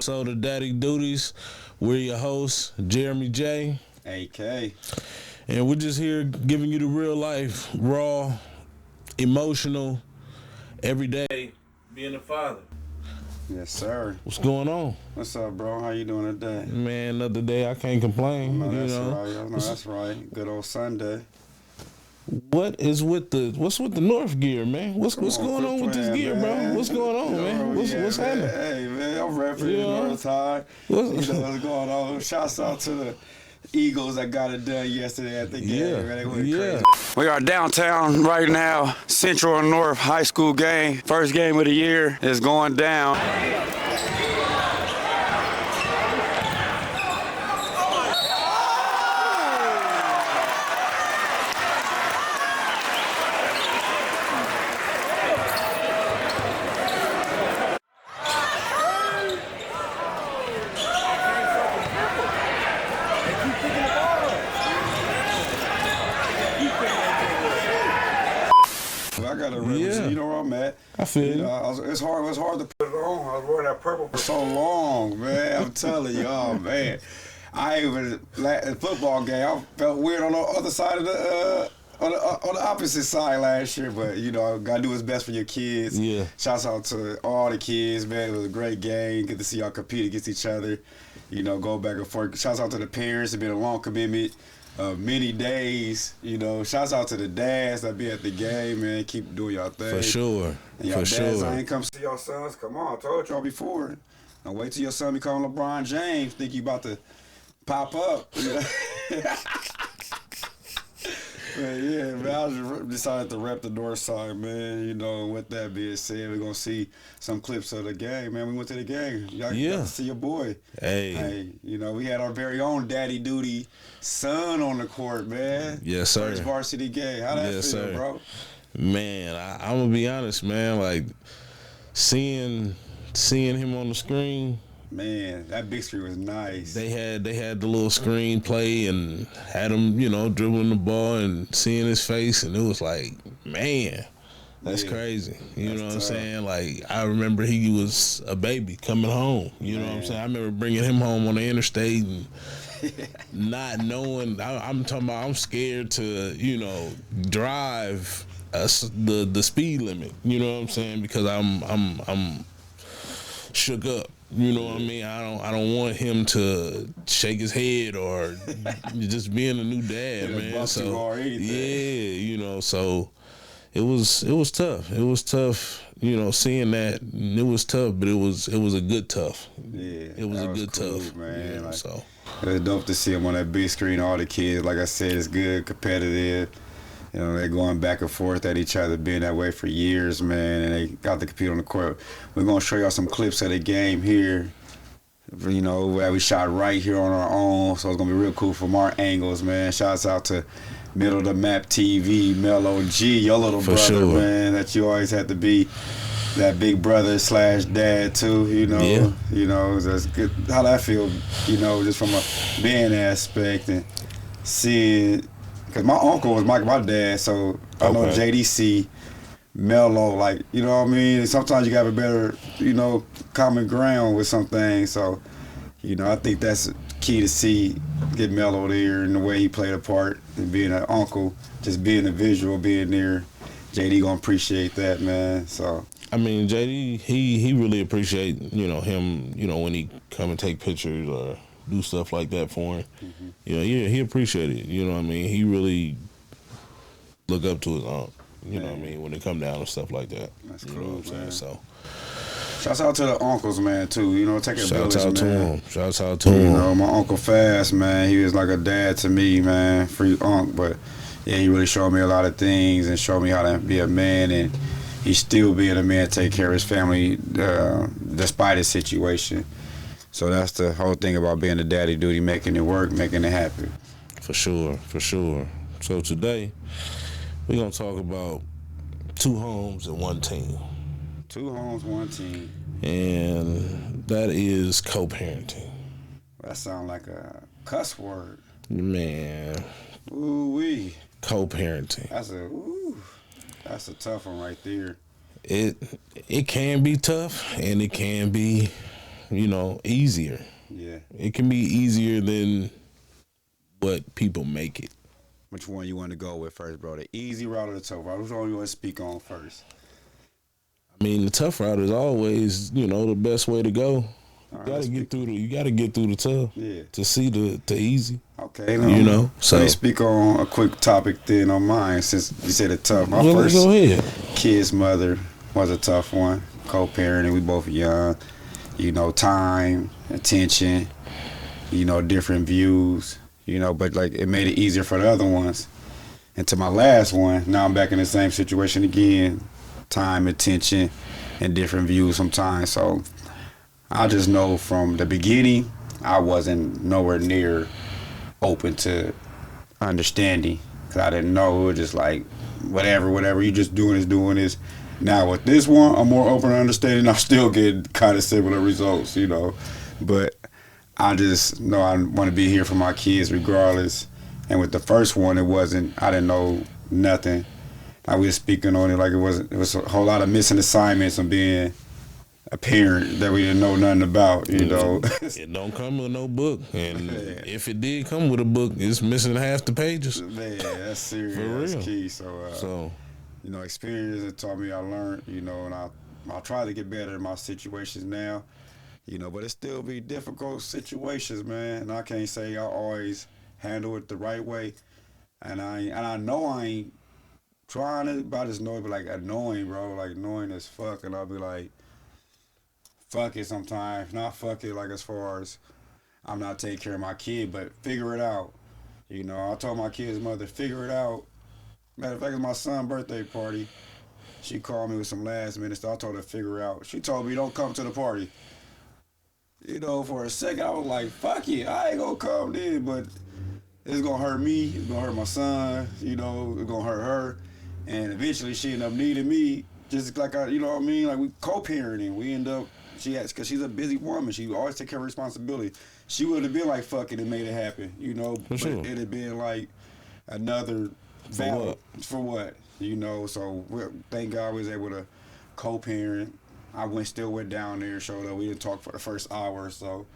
episode of Daddy Duties. We're your hosts, Jeremy J. AK. And we're just here giving you the real life, raw, emotional, everyday, being a father. Yes, sir. What's going on? What's up, bro? How you doing today? Man, another day, I can't complain. No, that's you know. right. No, that's right. Good old Sunday. What's with the North gear, man? What's going on with this gear, man. bro? What's going on, man? What's happening? Hey, man, I'm repping the North side. You know what's going on. Shouts out to the Eagles that got it done yesterday at the game. Man, they went crazy. We are downtown right now. Central and North high school game. First game of the year is going down. I got a represent. You know where I'm at. I feel you. It's hard to put it on. I was wearing that purple for so long, man. I'm telling y'all, man. I even at football game, I felt weird on the other side of the on the opposite side last year. But you know, gotta do what's best for your kids. Yeah. Shouts out to all the kids, man. It was a great game. Good to see y'all compete against each other. You know, go back and forth. Shouts out to the parents. It's been a long commitment. Many days, you know. Shouts out to the dads that be at the game, man. Keep doing y'all thing. For sure. And y'all For dads, sure. I ain't come see y'all sons. Come on, I told y'all before. Don't wait till your son become LeBron James. Think you about to pop up. But yeah, man, I just decided to rep the north side, man. You know, with that being said, we're going to see some clips of the game, man. We went to the game. Y'all got to see your boy. Hey, you know, we had our very own daddy duty son on the court, man. Yes, sir. First varsity game. How that feel, bro? Man, I'm going to be honest, man. Like, seeing him on the screen, man, that big screen was nice. They had the little screen play and had him, you know, dribbling the ball and seeing his face, and it was like, man, that's crazy. You know what I'm saying? Like, I remember he was a baby coming home. You know what I'm saying? I remember bringing him home on the interstate and not knowing. I'm talking about I'm scared to, you know, drive the speed limit. You know what I'm saying? Because I'm shook up. You know what I mean? I don't want him to shake his head or just being a new dad, man. So yeah, you know, so it was tough. It was tough, you know, seeing that. It was tough, but it was a good tough. Yeah, it was a good cool, tough, man. You know, like, so it was dope to see him on that big screen. All the kids, like I said, it's good, competitive. You know, they're going back and forth at each other, being that way for years, man, and they got to compete on the court. We're going to show y'all some clips of the game here, you know, that we shot right here on our own, so it's going to be real cool from our angles, man. Shouts out to Middle of the Map TV, Melo G, your little brother, man, that you always had to be that big brother / dad, too, you know. Yeah. You know, that's good. How that feel, you know, just from a man aspect and seeing. Because my uncle was my dad, so I know JDC, Melo, like, you know what I mean? And sometimes you have a better, you know, common ground with some things. So, you know, I think that's key to see, get Melo there and the way he played a part and being an uncle, just being a visual, being there. JD gonna appreciate that, man. So I mean, JD, he really appreciate, you know, him, you know, when he come and take pictures or do stuff like that for him. Mm-hmm. You know, he appreciate it. You know what I mean? He really look up to his aunt. You know what I mean? When they come down and stuff like that. That's you cool, know what I'm saying? man. So, shouts out to the uncles, man, too. You know, take a village, shouts out man. to him. Shouts out to him. You know, my Uncle Fast, man, he was like a dad to me, man. Free unc, but yeah, he really showed me a lot of things and showed me how to be a man, and he's still being a man, take care of his family despite his situation. So that's the whole thing about being a daddy duty, making it work, making it happen. For sure, for sure. So today, we're going to talk about 2 homes and 1 team. 2 homes, 1 team. And that is co-parenting. That sounds like a cuss word. Man. Ooh-wee. Co-parenting. That's a tough one right there. It can be tough, and it can be easier. Yeah. It can be easier than what people make it. Which one you want to go with first, bro? The easy route or the tough route? Which one you want to speak on first? I mean, the tough route is always, the best way to go. You gotta get through the tough. Yeah. To see the easy. Okay. So let me speak on a quick topic then on mine, since you said it tough. My first go ahead. kid's mother was a tough one. Co-parenting, we both young. Time, attention. Different views. But like it made it easier for the other ones. And to my last one, now I'm back in the same situation again. Time, attention, and different views sometimes. So I just know from the beginning, I wasn't nowhere near open to understanding. Cause I didn't know. It was just like, whatever, you just doing this. Now with this one, I'm more open to understanding. I still get kind of similar results, But I just know I want to be here for my kids regardless. And with the first one, I didn't know nothing. I was speaking on it like it was a whole lot of missing assignments and being a parent that we didn't know nothing about, It don't come with no book. And if it did come with a book, it's missing half the pages. Man, that's serious. For real. That's key. So experience has taught me I learned, and I try to get better in my situations now, but it still be difficult situations, man. And I can't say I always handle it the right way. And I know I ain't trying to, but I just know it be like annoying, bro. Like annoying as fuck. And I'll be like, fuck it sometimes. Not fuck it like as far as I'm not taking care of my kid, but figure it out. I told my kid's mother, figure it out. Matter of fact, it's my son's birthday party. She called me with some last minute stuff. I told her to figure it out. She told me, don't come to the party. For a second, I was like, fuck it. I ain't gonna come then, but it's gonna hurt me. It's gonna hurt my son. It's gonna hurt her. And eventually she ended up needing me, just like Like we co-parenting. We end up, because she's a busy woman. She always take care of responsibility. She would have been like, fuck it and made it happen, For sure. It'd have been like another battle. For what? So thank God we was able to co-parent. I still went down there, showed up. We didn't talk for the first hour or so.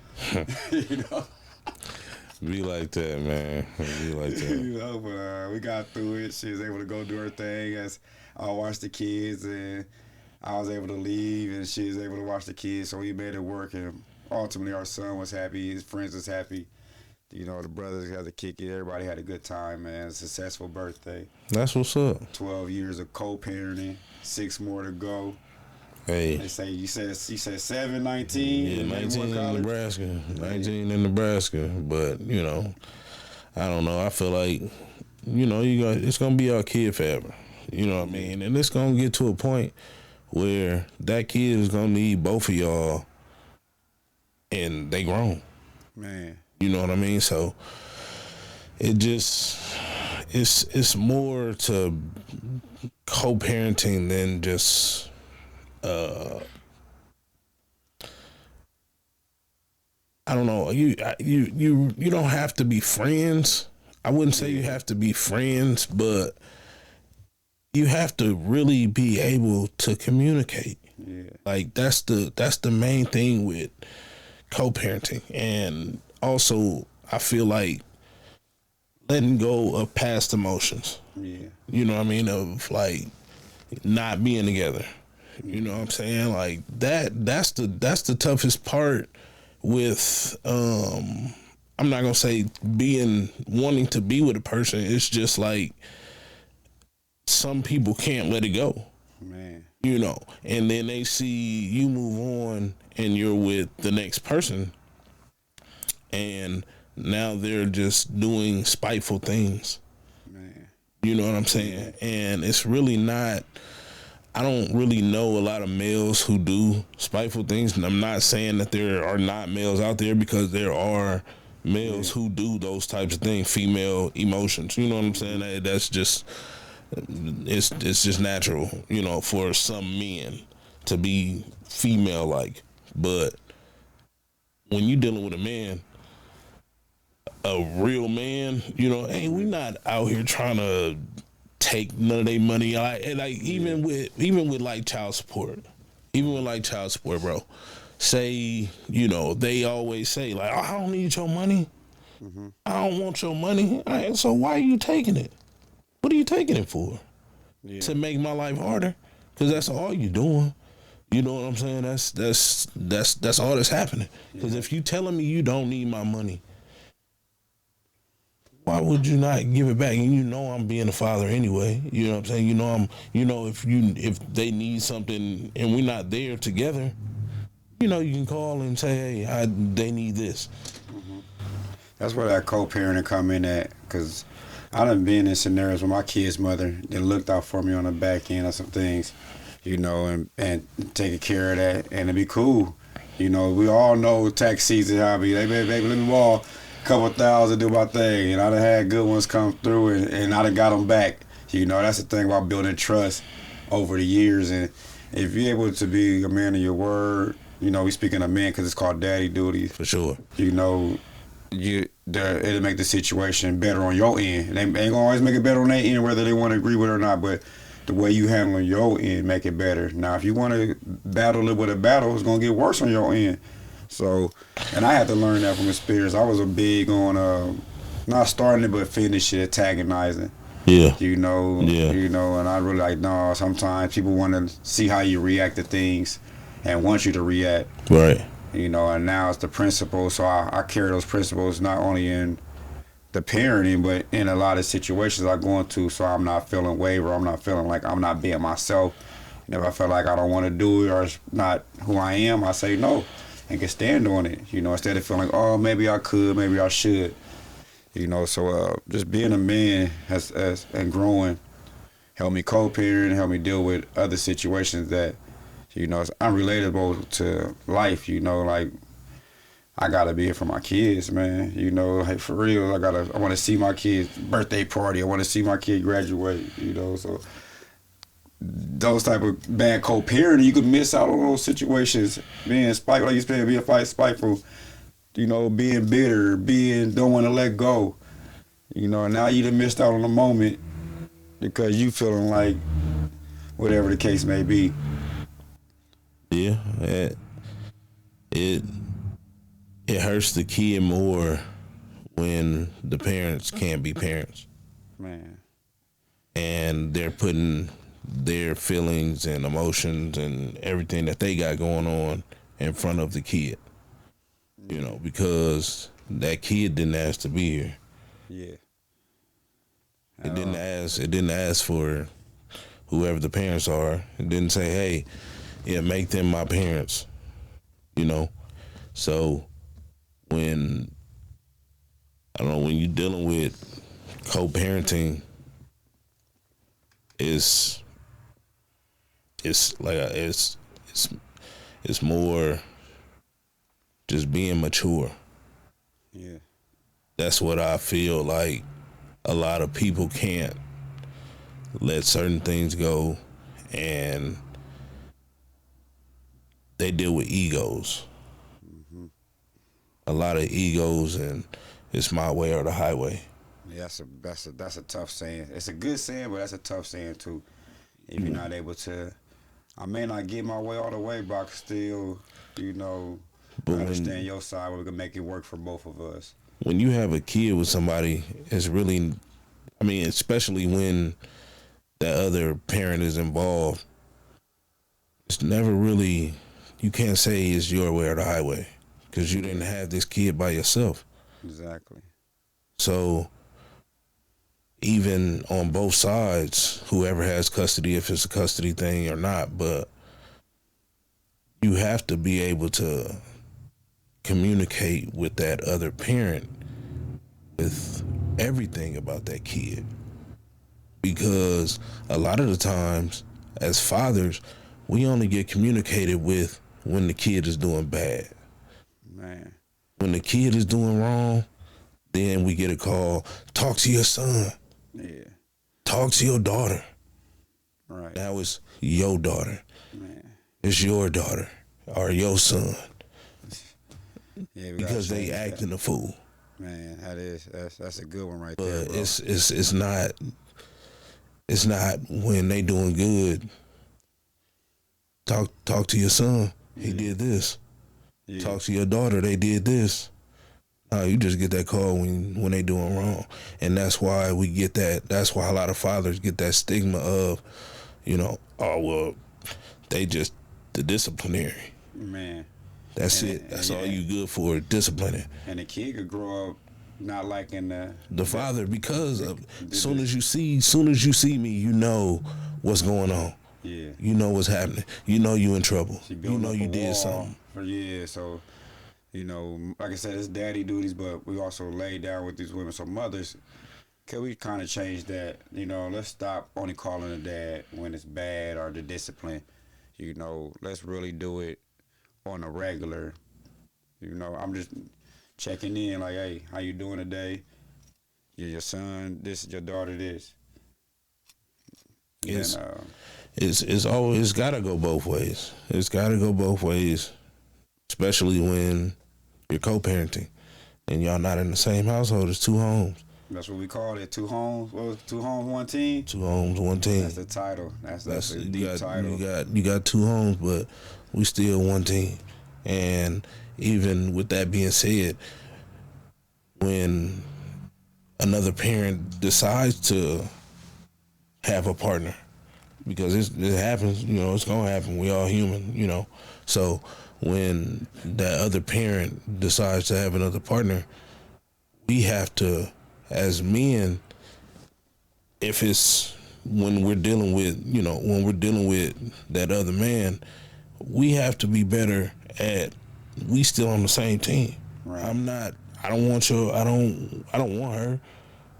Be like that, man. Be like that. But we got through it. She was able to go do her thing as I watched the kids, and I was able to leave, and she was able to watch the kids. So we made it work, and ultimately our son was happy. His friends was happy. The brothers had to kick it. Everybody had a good time, man. A successful birthday. That's what's up. 12 years of co-parenting, 6 more to go. Hey. They say you said 7, 19. Yeah, 19 in Nebraska. 19 in Nebraska. But, I don't know. I feel like, it's gonna be our kid forever. You know what I mean? And it's gonna get to a point where that kid is gonna need both of y'all, and they grown. Man. You know what I mean? So it just it's more to co-parenting than just I don't know. You don't have to be friends. I wouldn't say you have to be friends, but you have to really be able to communicate. Yeah. Like that's the main thing with co-parenting. And also I feel like letting go of past emotions. Yeah. You know what I mean? Of like not being together. You know what I'm saying? Like that's the toughest part with I'm not gonna say wanting to be with a person. It's just like some people can't let it go. Man. And then they see you move on and you're with the next person, and now they're just doing spiteful things. Man. You know what I'm saying? And it's really not. I don't really know a lot of males who do spiteful things, and I'm not saying that there are not males out there, because there are males who do those types of things, female emotions. You know what I'm saying? That's just it's just natural, for some men to be female like. But when you're dealing with a man, a real man, hey, we not out here trying to take none of their money. Even with like child support, bro. say, they always say like, oh, I don't need your money. I don't want your money. So why are you taking it? What are you taking it for? Yeah. To make my life harder? Because that's all you doing. You know what I'm saying? That's all that's happening. Because if you telling me you don't need my money, why would you not give it back? And I'm being a father anyway. You know what I'm saying? If they need something and we're not there together, you can call and say, hey, they need this. That's where that co-parenting come in at, because I done been in scenarios where my kid's mother then looked out for me on the back end of some things, and taking care of that, and it'd be cool. We all know tax season how it be. Hey, baby, let me borrow a couple thousand to do my thing, and I done had good ones come through, and I done got them back. That's the thing about building trust over the years, and if you're able to be a man of your word, we speaking of men because it's called daddy duty. For sure. It'll make the situation better on your end. They ain't gonna always make it better on their end, whether they want to agree with it or not, but the way you handle your end make it better. Now, if you want to battle it with a battle, it's gonna get worse on your end. So, and I had to learn that from experience. I was a big on not starting it but finishing it, antagonizing. Yeah. And I really like, no, sometimes people want to see how you react to things and want you to react. Right. And now it's the principles, so I carry those principles not only in the parenting, but in a lot of situations I go into, so I'm not feeling waver, I'm not feeling like I'm not being myself. And if I feel like I don't want to do it or it's not who I am, I say no and can stand on it, instead of feeling like, oh, maybe I could, maybe I should. So just being a man and growing helped me co-parent, helped me deal with other situations that it's unrelatable to life, like I gotta be here for my kids, man. Like for real, I wanna see my kid's birthday party, I wanna see my kid graduate, so those type of bad co-parenting, you could miss out on those situations, being spiteful, like you said, being spiteful, being bitter, don't wanna let go, and now you done missed out on the moment because you feeling like whatever the case may be. Yeah, it hurts the kid more when the parents can't be parents. Man. And they're putting their feelings and emotions and everything that they got going on in front of the kid. Because that kid didn't ask to be here. Yeah. It didn't ask for whoever the parents are. It didn't say, hey, yeah, make them my parents, So when you're dealing with co-parenting, it's more just being mature. Yeah. That's what I feel like. A lot of people can't let certain things go, and they deal with egos. Mm-hmm. A lot of egos, and it's my way or the highway. Yeah, that's a tough saying. It's a good saying, but that's a tough saying too. If you're not able to, I may not get my way all the way, but I can still, understand your side where we can make it work for both of us. When you have a kid with somebody, it's really, especially when that other parent is involved, it's never really, you can't say it's your way or the highway because you didn't have this kid by yourself. Exactly. So even on both sides, whoever has custody, if it's a custody thing or not, but you have to be able to communicate with that other parent with everything about that kid. Because a lot of the times, as fathers, we only get communicated with when the kid is doing bad. Man. When the kid is doing wrong, then we get a call, talk to your son. Yeah. Talk to your daughter. Right. Now it's your daughter. Man. It's your daughter or your son. Yeah, because they acting a fool. Man, that's a good one right but there. Bro. It's not when they doing good. Talk to your son. He did this. Talk to your daughter. They did this. You just get that call when they doing wrong, and that's why we get that. That's why a lot of fathers get that stigma of, oh well, they just the disciplinary. Man, that's it. That's all you good for, disciplining. And the kid could grow up not liking the father because of soon as you see me, you know what's going on. Yeah, you know what's happening. You know you in trouble. You know you did something. Yeah, so. Like I said, it's daddy duties, but we also lay down with these women. So mothers, can we kind of change that? Let's stop only calling a dad when it's bad or the discipline. Let's really do it on a regular. I'm just checking in, like, hey, how you doing today? You're your son this, your daughter this. It's always gotta go both ways. It's gotta go both ways. Especially when you're co-parenting and y'all not in the same household. It's 2 homes. That's what we call it. 2 homes. What was it? 2 homes, 1 team? 2 homes, 1 team. That's the title. That's the deep title. You got 2 homes, but we still 1 team. And even with that being said, when another parent decides to have a partner, because it happens, it's gonna happen. We all human, So when that other parent decides to have another partner, we have to, as men, if it's when we're dealing with that other man, we have to be better at, we still on the same team. Right. I don't want her,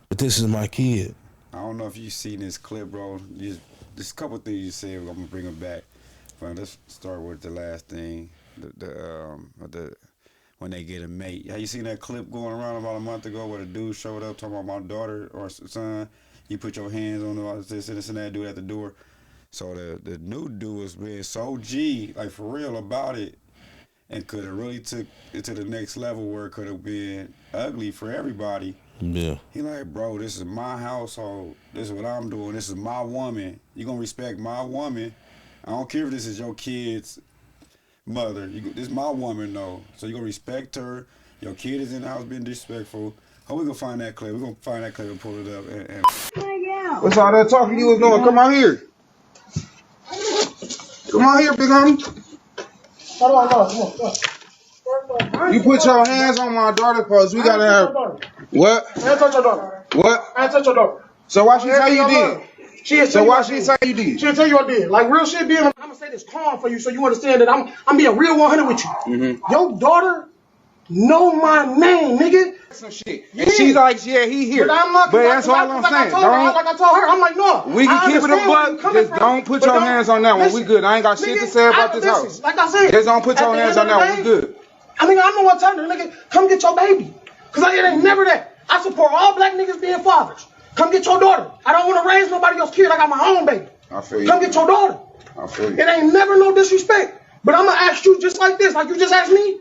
but this is my kid. I don't know if you've seen this clip, bro. There's a couple things you said, I'm gonna bring them back. But let's start with the last thing. When they get a mate. Have you seen that clip going around about a month ago where the dude showed up talking about my daughter or son? You put your hands on this and that dude at the door. So the new dude was being so G, like for real about it, and could have really took it to the next level where it could have been ugly for everybody. Yeah. He like, bro, this is my household. This is what I'm doing. This is my woman. You gonna respect my woman. I don't care if this is your kid's mother. This is my woman, though. So you gonna respect her. Your kid is in the house being disrespectful. How we gonna find that clip? We gonna find that clip and pull it up. What's all that talking you was doing? Come out here. Come on here, big homie. You put your hands on my daughter, cause we gotta have what? I ain't touch your daughter. What? I ain't touch your daughter. So why she say you did? So why she say you did? She'll tell you I did. Like real shit being, I'm gonna say this calm for you so you understand that I'm being real 100 with you. Mm-hmm. Your daughter know my name, nigga. Some shit. Yeah. And she's like, yeah, he here. But I'm not. But that's all I'm saying. Like I told her, I'm like, no. We can keep it a buck. Just don't put your hands on that one. We good. I ain't got shit to say about this house. Like I said, just don't put your hands on that one. We good. I mean, I know what time, nigga. Come get your baby. Cause it ain't never that. I support all black niggas being fathers. Come get your daughter. I don't want to raise nobody else's kid. I got my own baby. I feel you. Come get your daughter. I feel you. It ain't never no disrespect. But I'm going to ask you just like this. Like you just asked me.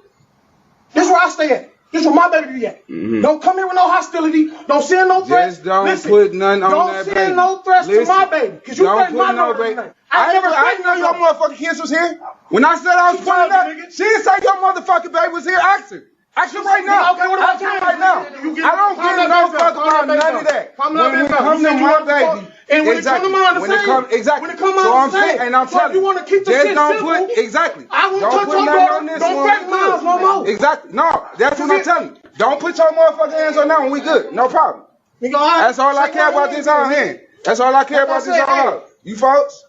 This is where I stay at. This is where my baby be at. Mm-hmm. Don't come here with no hostility. Don't send no threats. Just don't put nothing on that baby. Don't send no threats to my baby. Because you threatened my daughter tonight. I didn't know your motherfucking kids was here. When I said I was putting up, she didn't say your motherfucking baby was here. Ask her. Ask her right now. Okay, what about you right now? I don't give no fuck about none of that. When it comes to my baby, and when it comes to mine, when it comes, exactly. When it comes out, and I'm telling you, you want to keep the shit simple. Exactly. I won't touch your daughter. Don't threaten mine no more. Exactly. No, that's what I'm telling you. Don't put your motherfucking hands on that one. We good. No problem. That's all I care about this out here. That's all I care about this out here. You folks?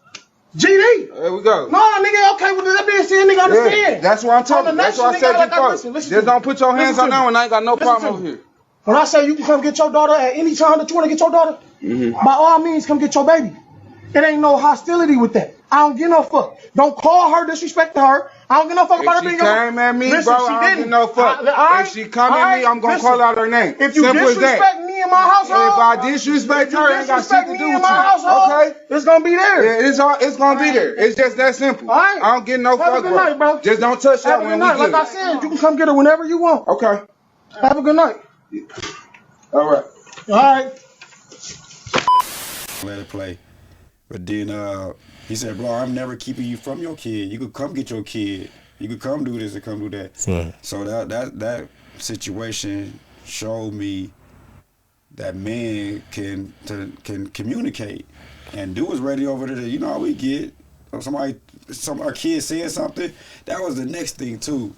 GD. There we go. No, nigga, okay, well, that being said, nigga, understand. Yeah, that's what I'm talking about. That's why I said you folks. Just don't put your hands on that one. I ain't got no problem over here. When I say you can come get your daughter at any time that you want to get your daughter, by all means, come get your baby. It ain't no hostility with that. I don't give no fuck. Don't call her, disrespect her. I don't give no fuck about her being. If she came at me, bro, I don't give no fuck. If she come at me, I'm gonna call out her name. If you disrespect me in my household, if I disrespect her, it ain't got shit to do with you. Okay, it's gonna be there. Yeah, it's gonna be there. It's just that simple. I don't get no fuck, bro. Just don't touch that when we good. Like I said, you can come get her whenever you want. Okay. Have a good night. All right. All right. Let it play. But then he said, bro, I'm never keeping you from your kid. You could come get your kid. You could come do this and come do that. Right. So that situation showed me that men can communicate and do what's ready over there. You know how we get our kid saying something. That was the next thing too.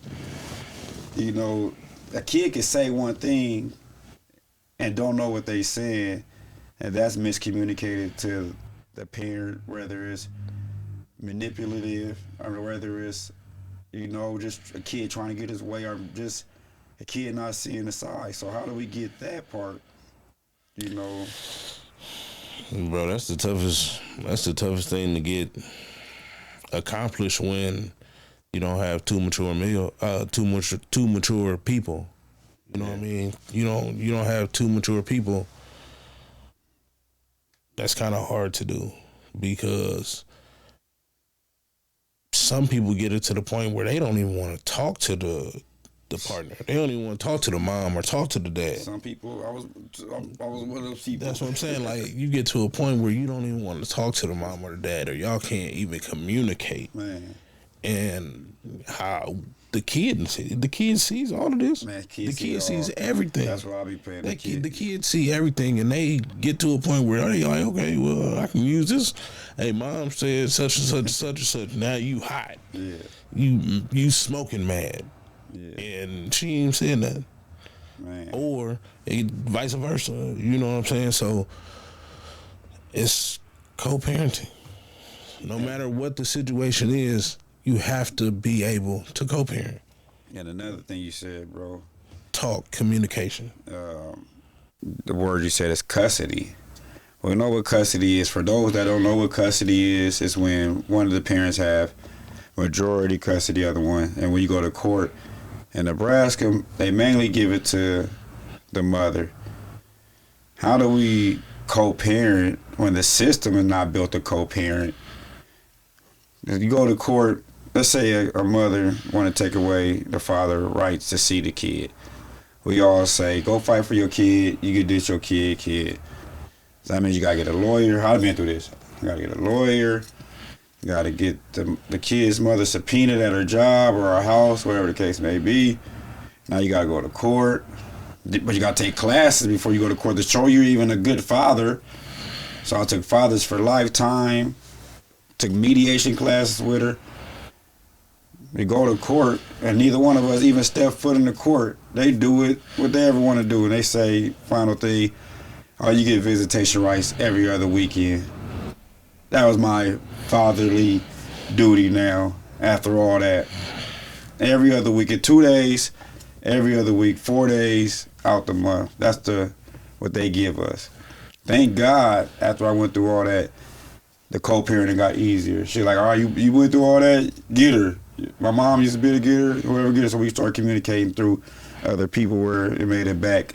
You know, a kid can say one thing and don't know what they saying, and that's miscommunicated to the parent, whether it's manipulative or whether it's, you know, just a kid trying to get his way or just a kid not seeing the side. So how do we get that part? You know, bro, that's the toughest thing to get accomplished when you don't have two mature people. You know what I mean? You don't have two mature people. That's kind of hard to do because some people get it to the point where they don't even want to talk to the partner. They don't even want to talk to the mom or talk to the dad. Some people, I was one of those people. That's what I'm saying. Like, you get to a point where you don't even want to talk to the mom or the dad, or y'all can't even communicate. Man. And how the kid sees all of this. Man, the kid sees everything. That's why I be paying the kid. The kids see everything, and they get to a point where they like, okay, well, I can use this. Hey, mom said such and such and such and such. Now you hot. Yeah. You smoking mad. Yeah. And she ain't saying nothing. Man. Or vice versa. You know what I'm saying? So it's co-parenting. No matter what the situation is, you have to be able to co-parent. And another thing you said, bro. Talk, communication. The word you said is custody. We know what custody is. For those that don't know what custody is, it's when one of the parents have majority custody of the one. And when you go to court in Nebraska, they mainly give it to the mother. How do we co-parent when the system is not built to co-parent? If you go to court, let's say a mother want to take away the father's rights to see the kid. We all say, go fight for your kid. You can ditch your kid. So that means you got to get a lawyer. I've been through this. You got to get a lawyer. You got to get the kid's mother subpoenaed at her job or her house, whatever the case may be. Now you got to go to court. But you got to take classes before you go to court to show you're even a good father. So I took Fathers for Lifetime, took mediation classes with her. We go to court, and neither one of us even step foot in the court. They do it what they ever want to do, and they say, final thing, oh, you get visitation rights every other weekend. That was my fatherly duty now, after all that. Every other weekend, 2 days, every other week, 4 days out the month. That's what they give us. Thank God, after I went through all that, the co-parenting got easier. She's like, all right, you went through all that, get her. My mom used to be able to get her, whoever get her, so we started communicating through other people where it made it back,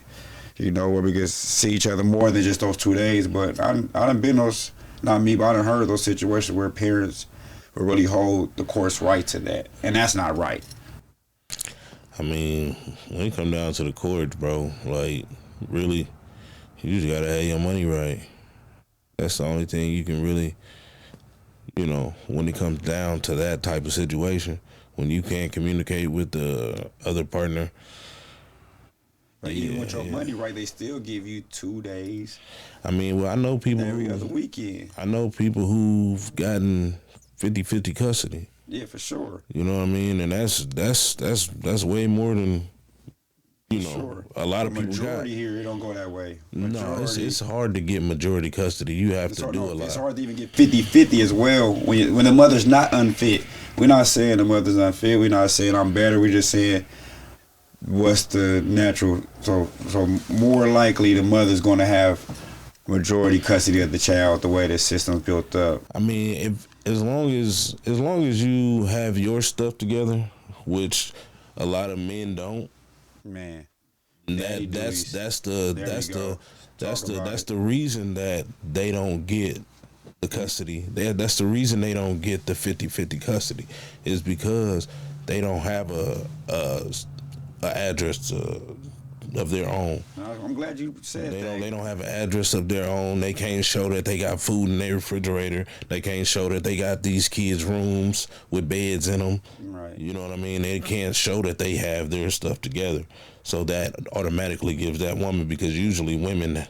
you know, where we could see each other more than just those 2 days. But I done been those, not me, but I done heard those situations where parents will really hold the court's right to that, and that's not right. I mean, when it come down to the courts, bro, like, really, you just gotta have your money right. That's the only thing you can really, you know, when it comes down to that type of situation, when you can't communicate with the other partner. But even with your money right, they still give you 2 days. I mean, well, I know people every other weekend. I know people who've gotten 50-50 custody. Yeah, for sure. You know what I mean? And that's way more than, you know, a lot of people got. Majority here, it don't go that way. No, it's hard to get majority custody. You have to do a lot. It's hard to even get 50-50 as well when the mother's not unfit. We're not saying the mother's unfit. We're not saying I'm better. We're just saying what's the natural. So more likely the mother's going to have majority custody of the child the way the system's built up. I mean, as long as you have your stuff together, which a lot of men don't. Man, that's the reason that they don't get the custody. That's the reason they don't get the 50-50 custody, is because they don't have a address to of their own. I'm glad you said that. They don't have an address of their own. They can't show that they got food in their refrigerator. They can't show that they got these kids' rooms with beds in them. Right. You know what I mean? They can't show that they have their stuff together. So that automatically gives that woman, because usually women,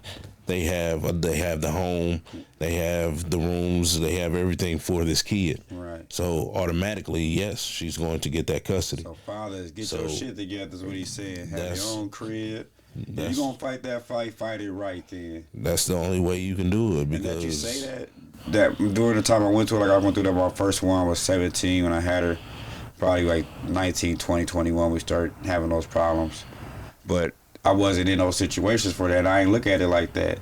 they have the home, they have the rooms, they have everything for this kid. Right. So automatically, yes, she's going to get that custody. So fathers, get your shit together is what he's saying. Have your own crib. If you're going to fight that fight it right then. That's the only way you can do it. Because and that you say that during the time I went through it, like I went through that, my first one was 17 when I had her. Probably like 19, 20, 21, we started having those problems. But I wasn't in those situations for that. I ain't look at it like that.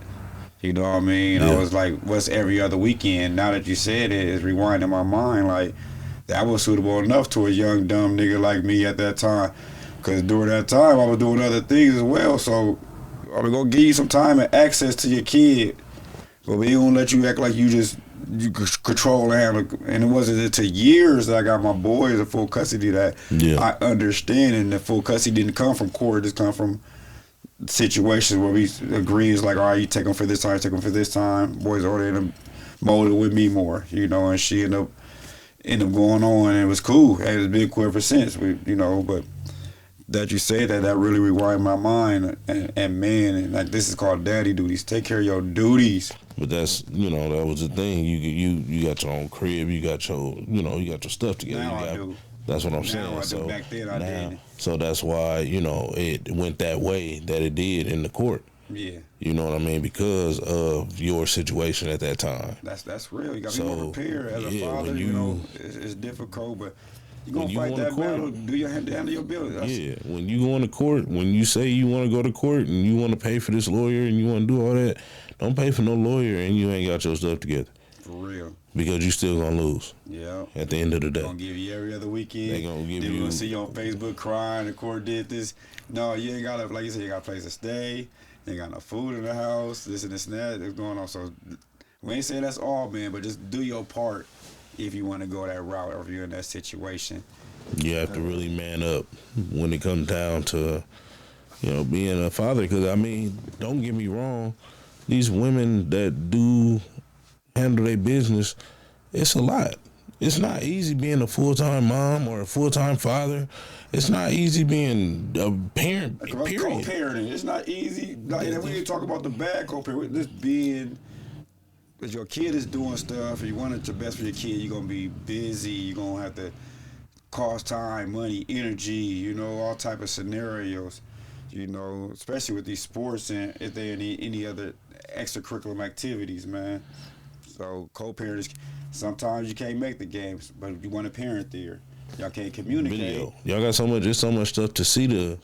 You know what I mean? Yeah. I was like, what's every other weekend? Now that you said it, it's rewinding my mind. Like, that was suitable enough to a young, dumb nigga like me at that time. Because during that time, I was doing other things as well. So, I'm going to give you some time and access to your kid. But we ain't going to let you act like you control and handle. And it wasn't until years that I got my boys in full custody that I understand. And the full custody didn't come from court. It come from situations where we agree. It's like, all right, you take them for this time, take them for this time. Boys already in them molded with me more, you know, and she ended up going on, and it was cool. And it's been cool ever since, but that you say that really rewind my mind, and man, and like, this is called daddy duties. Take care of your duties. But that's, that was the thing. You got your own crib, you got your stuff together. Now I do. That's what I'm saying. So back then I didn't. So that's why, it went that way that it did in the court. Yeah. You know what I mean? Because of your situation at that time. That's real. You got to be more prepared as a father. It's difficult, but you're going to fight that battle. Do your handle your business. Yeah. When you go into court, when you say you want to go to court and you want to pay for this lawyer and you want to do all that, don't pay for no lawyer and you ain't got your stuff together. For real. Because you still gonna lose. Yeah. At the end of the day. They're gonna give you every other weekend. They gonna give you. They're gonna see you on Facebook crying, the court did this. No, you ain't got like you said, you got a place to stay. You ain't got no food in the house. This and this and that is going on. So we ain't saying that's all, man, but just do your part if you want to go that route or if you're in that situation. You have to really man up when it comes down to, being a father. Because, don't get me wrong, these women that do handle their business, it's a lot. It's not easy being a full-time mom or a full-time father. It's not easy being a parent, period. Co-parenting, it's not easy. Like, we didn't talk about the bad co-parenting. This being, because your kid is doing stuff, and you want it the best for your kid, you're going to be busy, you're going to have to cost time, money, energy, all type of scenarios, especially with these sports and if there any other extracurricular activities, man. So co-parents, sometimes you can't make the games, but you want a parent there. Y'all can't communicate. Video. Y'all got there's so much stuff to see the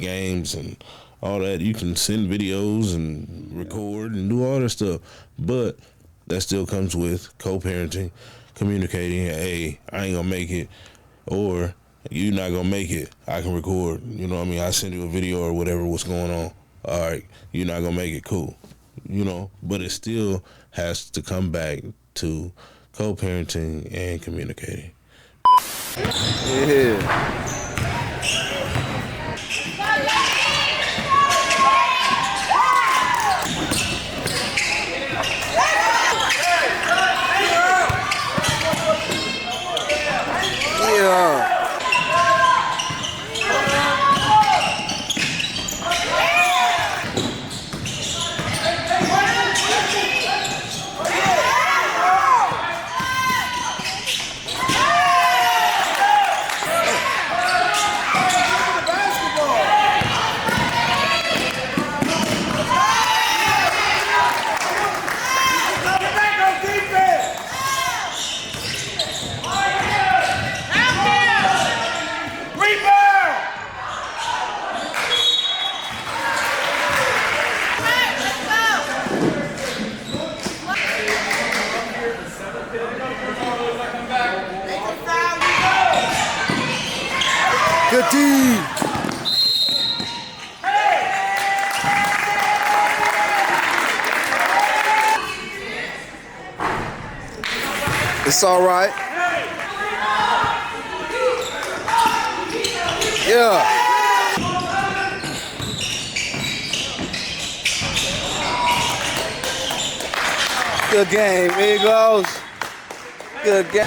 games and all that. You can send videos and record and do all that stuff, but that still comes with co-parenting, communicating. Hey, I ain't gonna make it, or you not gonna make it. I can record. You know what I mean? I send you a video or whatever. What's going on? All right, you're not gonna make it. Cool. But it still has to come back to co-parenting and communicating. Yeah. Yeah. Good D. It's all right. Yeah. Good game, Eagles. Good game.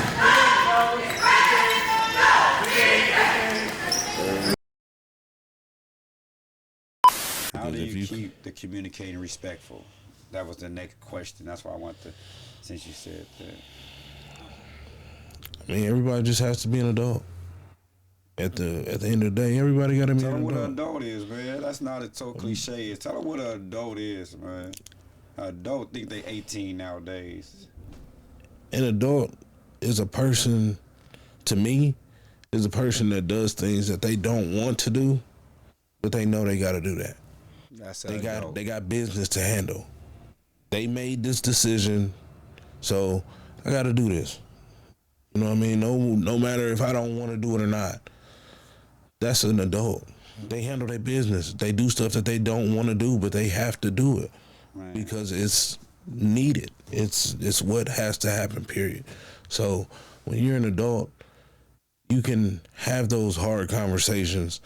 How do you keep the communicating respectful? That was the next question. That's why I want to, since you said that. I mean, everybody just has to be an adult. At the end of the day, everybody got to be an adult. Tell them what an adult is, man. That's not a so cliche. Tell them what an adult is, man. An adult think they 18 nowadays. An adult is a person, to me, is a person that does things that they don't want to do, but they know they got to do that. They got business to handle. They made this decision, so I got to do this. You know what I mean? No matter if I don't want to do it or not. That's an adult. They handle their business. They do stuff that they don't want to do, but they have to do it because it's needed. It's what has to happen, period. So when you're an adult, you can have those hard conversations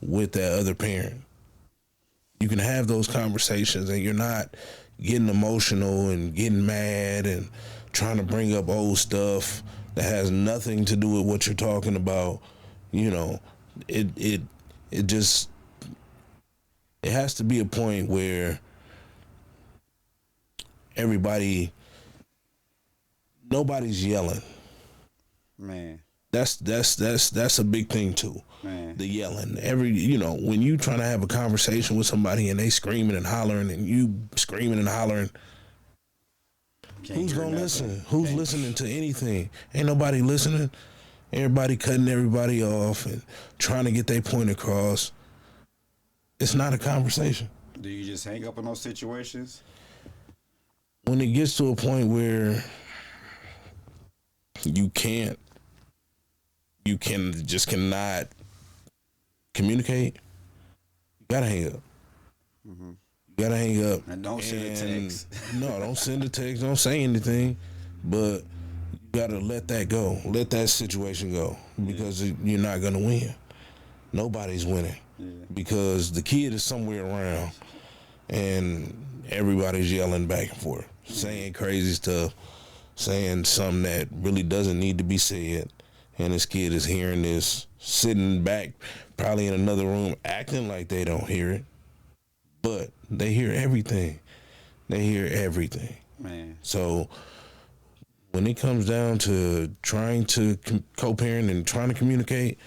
with that other parent. You can have those conversations and you're not getting emotional and getting mad and trying to bring up old stuff that has nothing to do with what you're talking about. You know, it just, it has to be a point where nobody's yelling. Man. That's a big thing too. Man. The yelling. When you trying to have a conversation with somebody and they screaming and hollering and you screaming and hollering, who's gonna listen? Who's listening to anything? Ain't nobody listening. Everybody cutting everybody off and trying to get their point across. It's not a conversation. Do you just hang up in those situations? When it gets to a point where you cannot communicate, you gotta hang up. Mm-hmm. You gotta hang up. And don't send a text. No, don't send a text. Don't say anything. But you gotta let that go. Let that situation go. Because you're not gonna win. Nobody's winning. Yeah. Because the kid is somewhere around and everybody's yelling back and forth, saying crazy stuff, saying something that really doesn't need to be said. And this kid is hearing this, sitting back, probably in another room, acting like they don't hear it. But they hear everything. They hear everything. Man. So when it comes down to trying to co-parent and trying to communicate,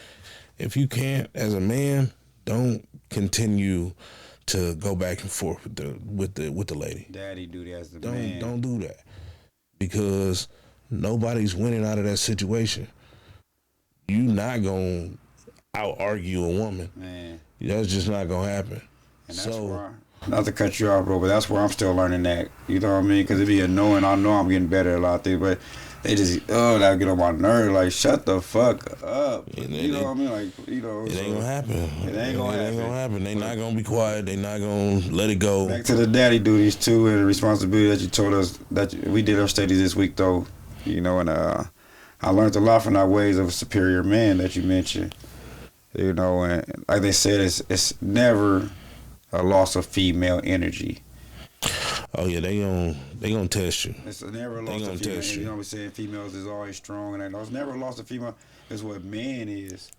if you can't, as a man, don't continue to go back and forth with the lady. Daddy duty as the man. Don't do that. Because nobody's winning out of that situation. You not gonna out-argue a woman. Man. That's just not gonna happen. And that's why, not to cut you off, bro, but that's where I'm still learning that. You know what I mean? Because it be annoying. I know I'm getting better at a lot of things, but they just, that get on my nerve. Like, shut the fuck up. You know what I mean? Like, it ain't gonna happen. It ain't gonna happen. They not gonna be quiet. They not gonna let it go. Back to the daddy duties, too, and the responsibility that you told us, that we did our studies this week, though. You know, and I learned a lot from our ways of a superior man that you mentioned. You know, and like they said, it's never a loss of female energy. Oh yeah, they gonna test you. It's never a loss of female energy. You know what I'm saying? Females is always strong, and it's never a loss of female. It's what man is.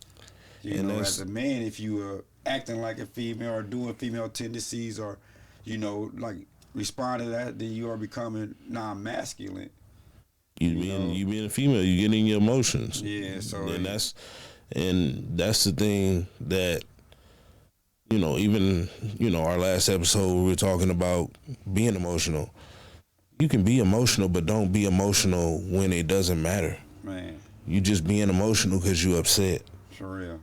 You know, as a man, if you are acting like a female or doing female tendencies or, you know, like respond to that, then you are becoming non-masculine. You being a female, you getting your emotions. Yeah, so and that's the thing that, you know, even, you know, our last episode we were talking about being emotional. You can be emotional, but don't be emotional when it doesn't matter. Man, you just being emotional because you upset. For real.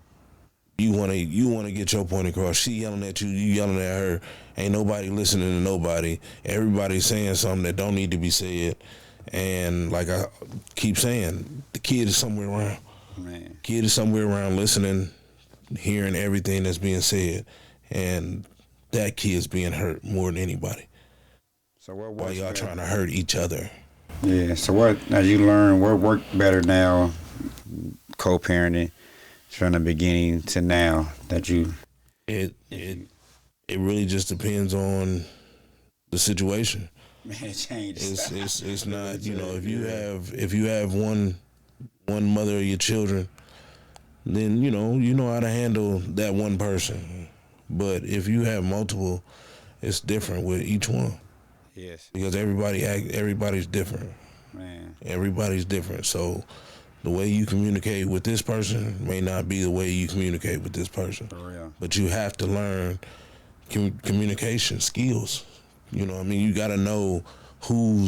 You wanna get your point across. She yelling at you, you yelling at her. Ain't nobody listening to nobody. Everybody's saying something that don't need to be said. And like I keep saying, the kid is somewhere around. Man. Kid is somewhere around listening, hearing everything that's being said, and that kid's being hurt more than anybody. So what while y'all trying to hurt each other? Yeah. So what? As you learn, what worked better now, co-parenting, from the beginning to now that you? It really just depends on the situation. Man, changes. It's not, you know, if you have one mother of your children, then you know how to handle that one person. But if you have multiple, it's different with each one. Yes. Because everybody's different. Man. Everybody's different. So the way you communicate with this person may not be the way you communicate with this person. For real. But you have to learn communication skills. You know what I mean? You got to know who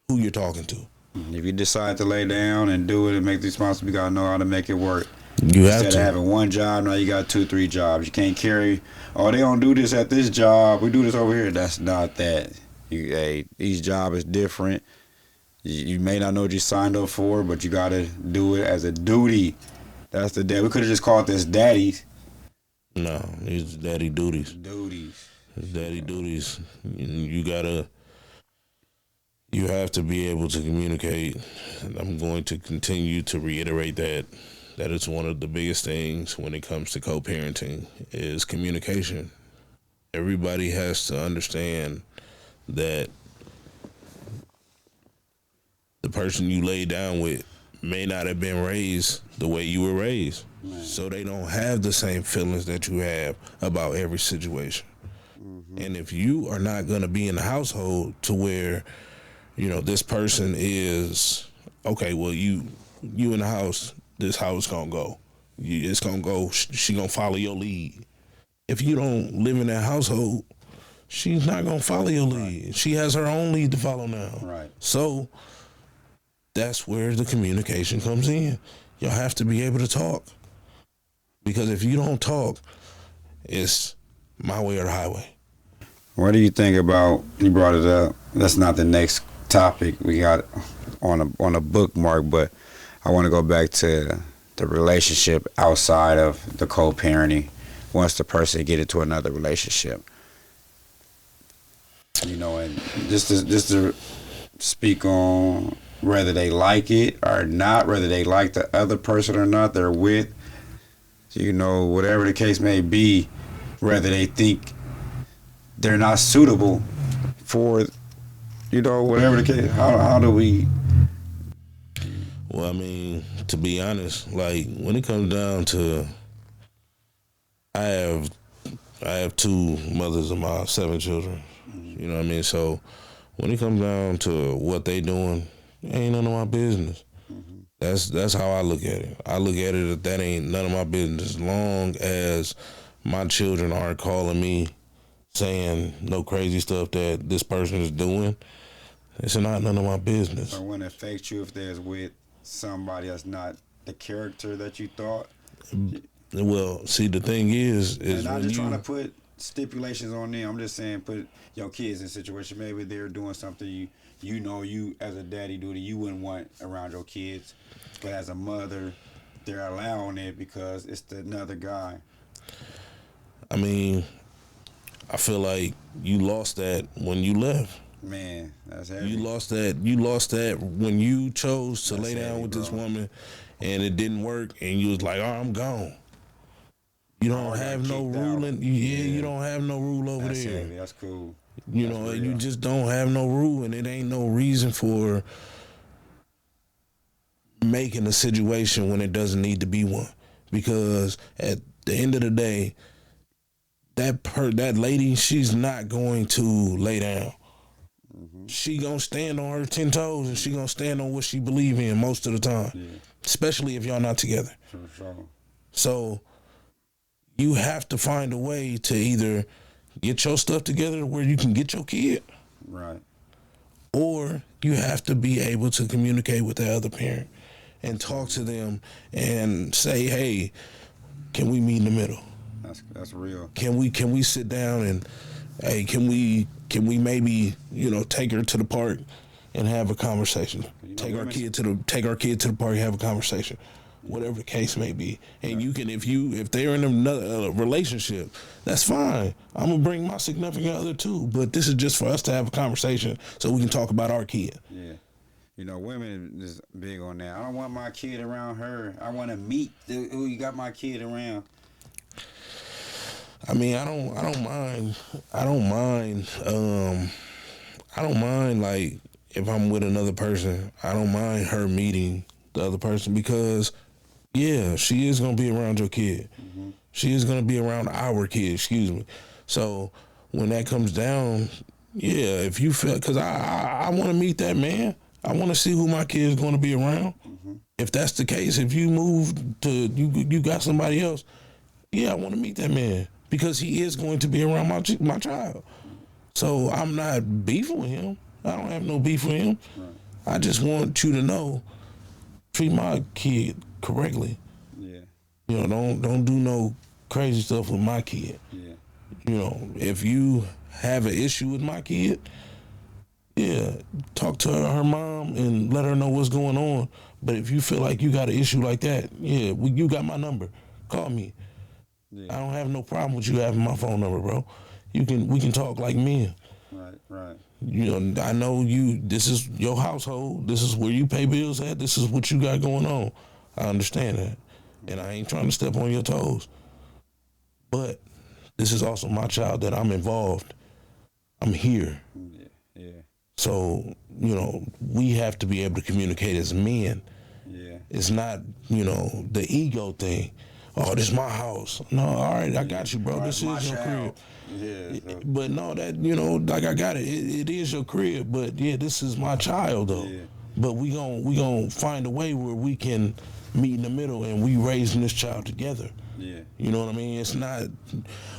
you're talking to. If you decide to lay down and do it and make the responsibility, you got to know how to make it work. You have Instead to. of having one job, now you got 2, 3 jobs. You can't carry, they don't do this at this job. We do this over here. That's not that. Each job is different. You may not know what you signed up for, but you got to do it as a duty. That's the day. We could have just called this daddies. No, these daddy duties. Duties. It's daddy duties. You have to be able to communicate. And I'm going to continue to reiterate that it's one of the biggest things when it comes to co-parenting is communication. Everybody has to understand that the person you lay down with may not have been raised the way you were raised. Man. So they don't have the same feelings that you have about every situation. Mm-hmm. And if you are not going to be in the household to where, this person is, okay, well, you in the house, this how it's going to go. It's going to go, she going to follow your lead. If you don't live in that household, she's not going to follow your lead. Right. She has her own lead to follow now. Right. So that's where the communication comes in. Y'all have to be able to talk. Because if you don't talk, it's my way or the highway. What do you think about, you brought it up, that's not the next topic we got on a bookmark, but I want to go back to the relationship outside of the co-parenting once the person get into another relationship. And just to speak on whether they like it or not, whether they like the other person or not they're with, whatever the case may be, whether they think they're not suitable for, whatever the case, how do we? Well, I mean, to be honest, like when it comes down to, I have 2 mothers of my 7 children. You know what I mean? So when it comes down to what they doing, it ain't none of my business. Mm-hmm. That's how I look at it. I look at it that ain't none of my business. As long as my children aren't calling me saying no crazy stuff that this person is doing, it's not none of my business. So when it affects you if there's with somebody that's not the character that you thought? Well, see, the thing is and I'm just trying to put stipulations on them. I'm just saying put your kids in a situation. Maybe they're doing something you as a daddy duty you wouldn't want around your kids, but as a mother, they're allowing it because it's another guy. I mean, I feel like you lost that when you left. Man, that's heavy. You lost that when you chose to lay down with this woman and it didn't work and you was like, I'm gone. You don't have no rule you don't have no rule over that's there. Heavy. That's cool. You just don't have no rule, and it ain't no reason for making a situation when it doesn't need to be one. Because at the end of the day, that lady, she's not going to lay down. Mm-hmm. She gonna stand on her 10 toes, and she gonna stand on what she believe in most of the time, especially if y'all not together. For sure. So you have to find a way to either get your stuff together where you can get your kid, right, or you have to be able to communicate with the other parent and talk to them and say, hey, can we meet in the middle? That's real. Can we sit down and, hey, can we maybe take her to the park and have a conversation? Take our kid to the park and have a conversation, whatever the case may be. And you can, if they're in another relationship, that's fine. I'm gonna bring my significant other too, but this is just for us to have a conversation so we can talk about our kid. Yeah. Women is big on that. I don't want my kid around her. I want to meet who you got my kid around. I mean, I don't mind. I don't mind, like, if I'm with another person, I don't mind her meeting the other person because, yeah, she is going to be around your kid. Mm-hmm. She is going to be around our kid, excuse me. So when that comes down, yeah, if you feel, because I want to meet that man. I want to see who my kid is going to be around. Mm-hmm. If that's the case, if you move to, you got somebody else, yeah, I want to meet that man because he is going to be around my child. So I'm not beefing with him. I don't have no beef with him. Right. I just want you to know, treat my kid correctly. Yeah. You know, don't do no crazy stuff with my kid. Yeah. You know, if you have an issue with my kid, yeah, talk to her mom and let her know what's going on. But if you feel like you got an issue like that, yeah, you got my number. Call me. Yeah. I don't have no problem with you having my phone number, bro. We can talk like men. Right. You know, I know this is your household. This is where you pay bills at. This is what you got going on. I understand that. And I ain't trying to step on your toes. But this is also my child that I'm involved. I'm here. Yeah. So, you know, we have to be able to communicate as men. Yeah. It's not, you know, the ego thing. Oh, this is my house. No, all right, I got you, bro. This is your crib. Yeah. So. But no, that, you know, like I got it. It is your crib, but yeah, this is my child though. Yeah. But we gon' find a way where we can meet in the middle and we raising this child together. Yeah. You know what I mean? It's not,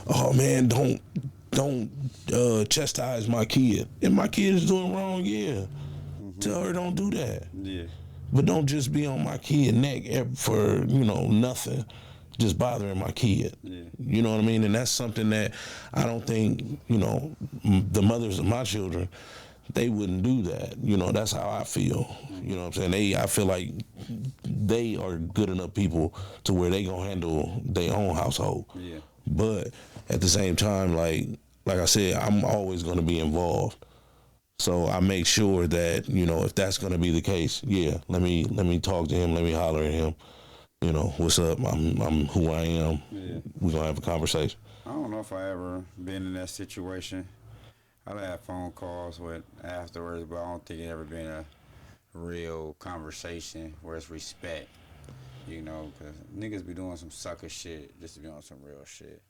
oh man, don't chastise my kid. If my kid is doing wrong, yeah. Mm-hmm. Tell her don't do that. Yeah. But don't just be on my kid neck for, you know, nothing. Just bothering my kid. Yeah. You know what I mean? And that's something that I don't think, you know, the mothers of my children, they wouldn't do that. You know, that's how I feel. You know what I'm saying? I feel like they are good enough people to where they gonna handle their own household. Yeah. But at the same time, like I said, I'm always gonna be involved. So I make sure that, you know, if that's gonna be the case, yeah, let me talk to him, let me holler at him. You know, what's up? I'm who I am. Yeah. We're gonna have a conversation. I don't know if I ever been in that situation. I've had phone calls with afterwards, but I don't think it ever been a real conversation where it's respect. You know, because niggas be doing some sucker shit just to be on some real shit.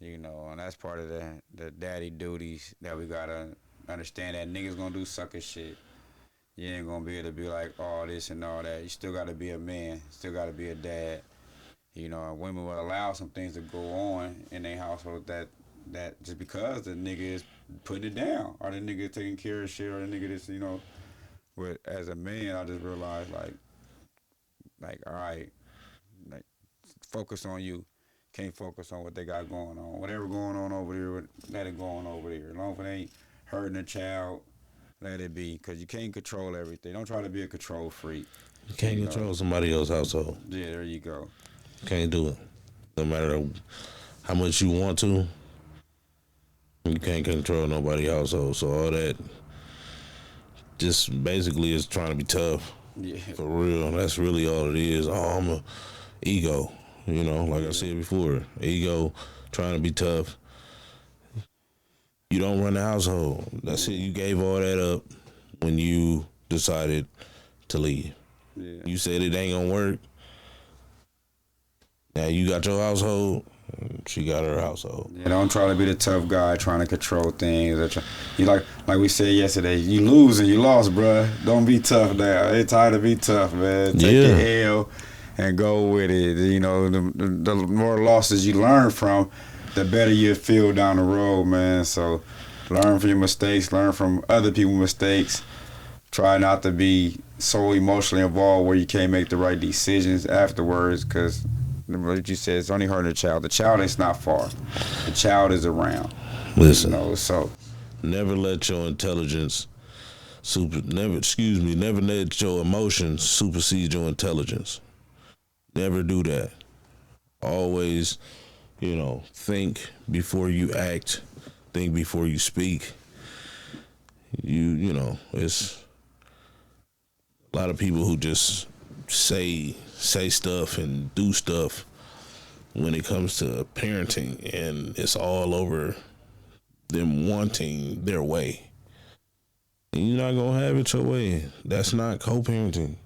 You know, and that's part of the daddy duties that we gotta understand, that niggas gonna do sucker shit. You ain't gonna be able to be like all this and all that. You still gotta be a man, still gotta be a dad. You know, women will allow some things to go on in their household that just because the nigga is putting it down, or the nigga taking care of shit, or the nigga that's, you know. But as a man, I just realized like all right, like focus on you. Can't focus on what they got going on. Whatever going on over there, let it go on over there. As long as it ain't hurting a child, let it be, because you can't control everything. Don't try to be a control freak. You can't control somebody else's household. Yeah, there you go. Can't do it. No matter how much you want to, you can't control nobody's household. So all that just basically is trying to be tough. Yeah. For real. That's really all it is. Oh, I'm a ego. You know, like I said before, ego, trying to be tough. You don't run the household. That's it. You gave all that up when you decided to leave. Yeah. You said it ain't gonna work. Now you got your household. She got her household. Yeah, don't try to be the tough guy trying to control things. You like we said yesterday, you lose and you lost, bruh. Don't be tough now. It's time to be tough, man. Take your L and go with it. You know, the more losses you learn from, the better you feel down the road, man. So learn from your mistakes, learn from other people's mistakes. Try not to be so emotionally involved where you can't make the right decisions afterwards, because what you said, it's only hurting the child. The child is not far. The child is around. Listen, you know, so never let your intelligence never let your emotions supersede your intelligence. Never do that. Always, you know, think before you act, think before you speak. You know, it's a lot of people who just say stuff and do stuff when it comes to parenting, and it's all over them wanting their way. And you're not gonna have it your way. That's not co-parenting.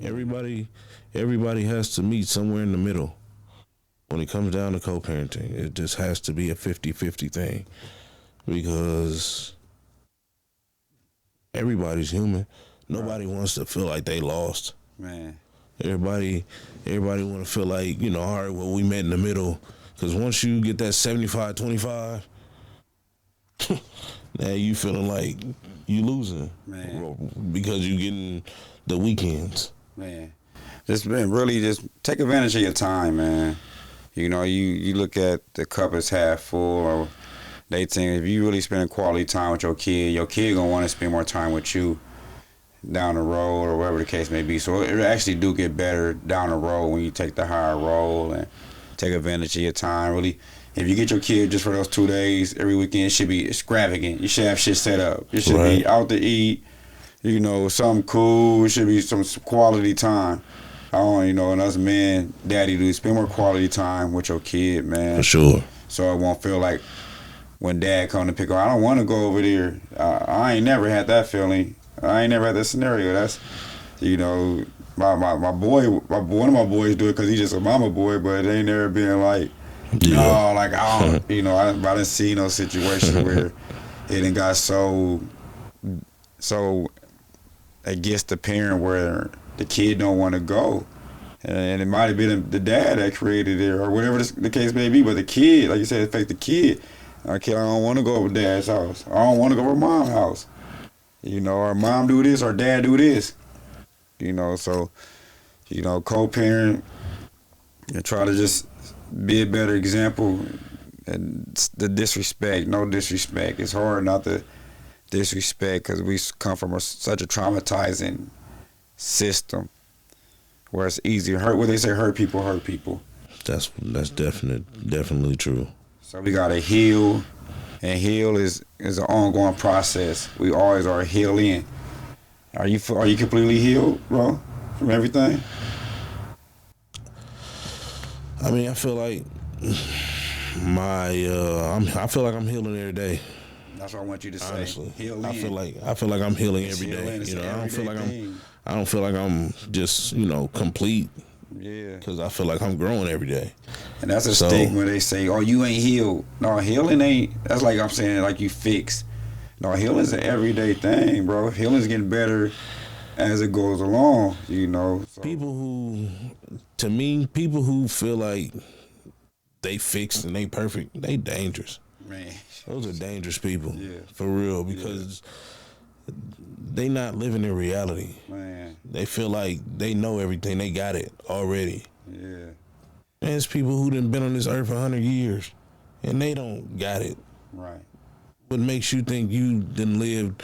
Everybody has to meet somewhere in the middle. When it comes down to co-parenting, it just has to be a 50-50 thing. Because everybody's human. Nobody wants to feel like they lost. Man. Everybody want to feel like, all right, well, we met in the middle. Because once you get that 75-25, now you feeling like you losing. Man. Because you getting the weekends. Man. Just take advantage of your time, man. You look at the cup as half full, or they think if you really spend quality time with your kid gonna want to spend more time with you down the road, or whatever the case may be. So it actually do get better down the road when you take the higher role and take advantage of your time. Really, if you get your kid just for those 2 days every weekend, it should be extravagant. You should have shit set up. You should be out to eat, something cool. It should be some quality time. And us men, daddy, do spend more quality time with your kid, man. For sure. So it won't feel like when dad come to pick up, I don't want to go over there. I ain't never had that feeling. I ain't never had that scenario. That's, my boy, one of my boys do it because he's just a mama boy, but it ain't never been like, no, like I don't, I didn't see no situation where it done got so against the parent where the kid don't want to go. And it might have been the dad that created it or whatever the case may be, but the kid, like you said, it affects the kid. Okay, I don't want to go over dad's house. I don't want to go over mom's house. Our mom do this, or dad do this. So, co-parent and try to just be a better example. And the disrespect, no disrespect. It's hard not to disrespect because we come from such a traumatizing system where it's easy. What they say, hurt people. That's definitely true. So we gotta heal, and heal is an ongoing process. We always are healing. Are you completely healed, bro, from everything? I mean, I feel like I feel like I'm healing every day. That's what I want you to say. Honestly, heal I feel like I'm healing every day. I don't feel like I'm just complete. Yeah. Because I feel like I'm growing every day. And that's a stigma. They say, oh, you ain't healed. No, healing ain't. That's like I'm saying, like you fixed. No, healing's an everyday thing, bro. Healing's getting better as it goes along, So. People who feel like they fixed and they perfect, they dangerous. Man. Those are dangerous people. Yeah. For real, because they not living in reality. Man. They feel like they know everything. They got it already. Yeah. And it's people who done been on this earth 100 years, and they don't got it. Right. What makes you think you done lived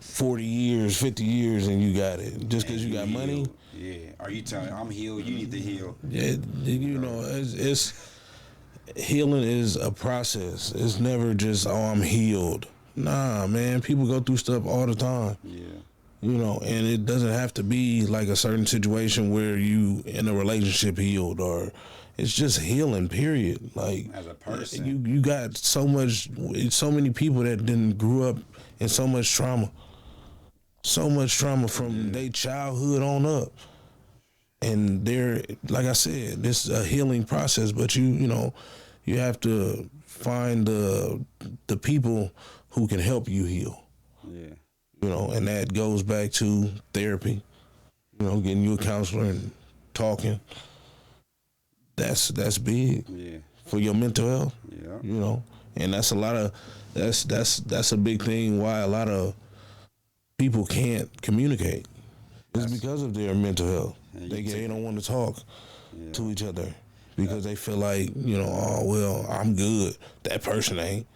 40 years, 50 years, and you got it? Just because you got money? Yeah. Are you telling me I'm healed? You need to heal. Yeah, it's healing is a process. It's never just, I'm healed. Nah, man, people go through stuff all the time. Yeah. And it doesn't have to be like a certain situation where you in a relationship healed, or it's just healing, period. Like, as a person, you got so many people that didn't grew up in so much trauma from their childhood on up. And they're, like I said, this is a healing process, but you have to find the people who can help you heal. Yeah. And that goes back to therapy, getting you a counselor and talking. That's big. Yeah. For your mental health. Yeah. And that's a big thing why a lot of people can't communicate. It's because of their mental health. They don't want to talk to each other because they feel like, oh well, I'm good. That person ain't.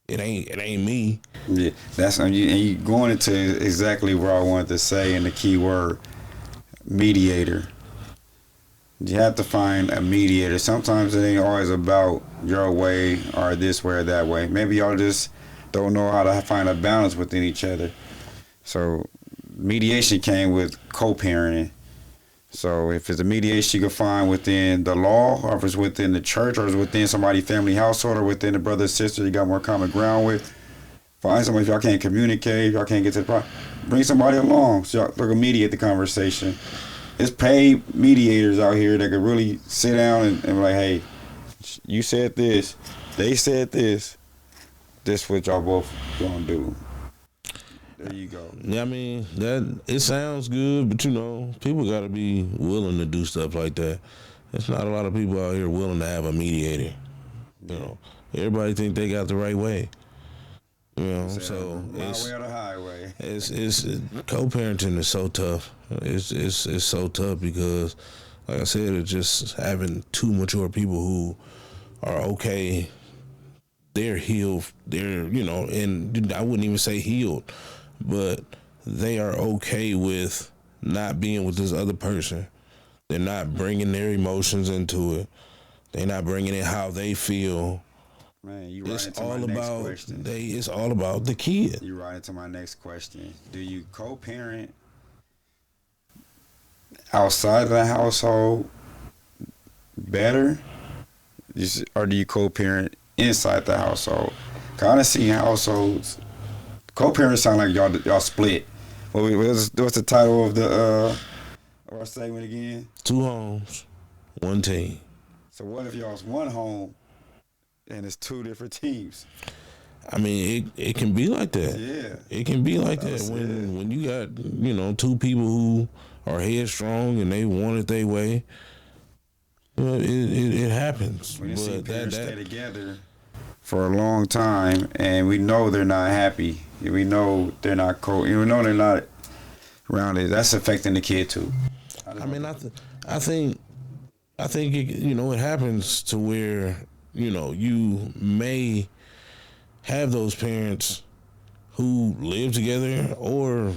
It ain't me. Yeah, and you going into exactly where I wanted to say, and the key word, mediator. You have to find a mediator. Sometimes it ain't always about your way or this way or that way. Maybe y'all just don't know how to find a balance within each other. So mediation came with co-parenting. So if it's a mediation you can find within the law, or if it's within the church, or it's within somebody's family household, or within a brother or sister you got more common ground with, Find somebody. If y'all can't communicate, if y'all can't get to the problem, bring somebody along so y'all can mediate the conversation. It's paid mediators out here that can really sit down and be like, hey, you said this, they said this. This what y'all both gonna do. There you go. Yeah, I mean that it sounds good, but people got to be willing to do stuff like that. There's not a lot of people out here willing to have a mediator. Everybody think they got the right way. So it's my way or the highway. It's co-parenting is so tough. It's so tough because, like I said, it's just having two mature people who are okay. They're healed. They're and I wouldn't even say healed, but they are okay with not being with this other person. They're not bringing their emotions into it. They're not bringing in how they feel. Man, you right into my next question. It's all about the kid. You right into my next question. Do you co-parent outside of the household better, or do you co-parent inside the household? Kind of see households. Co-parents sound like y'all split. What's the title of our segment again? 2 homes, 1 team. So what if y'all's one home and it's 2 different teams? I mean, it can be like that. Yeah. It can be like that when you got, 2 people who are headstrong and they want it their way. It happens. When you see parents stay together for a long time and we know they're not happy, we know they're not we know they're not around it, that's affecting the kid too. I think it happens to where you may have those parents who live together or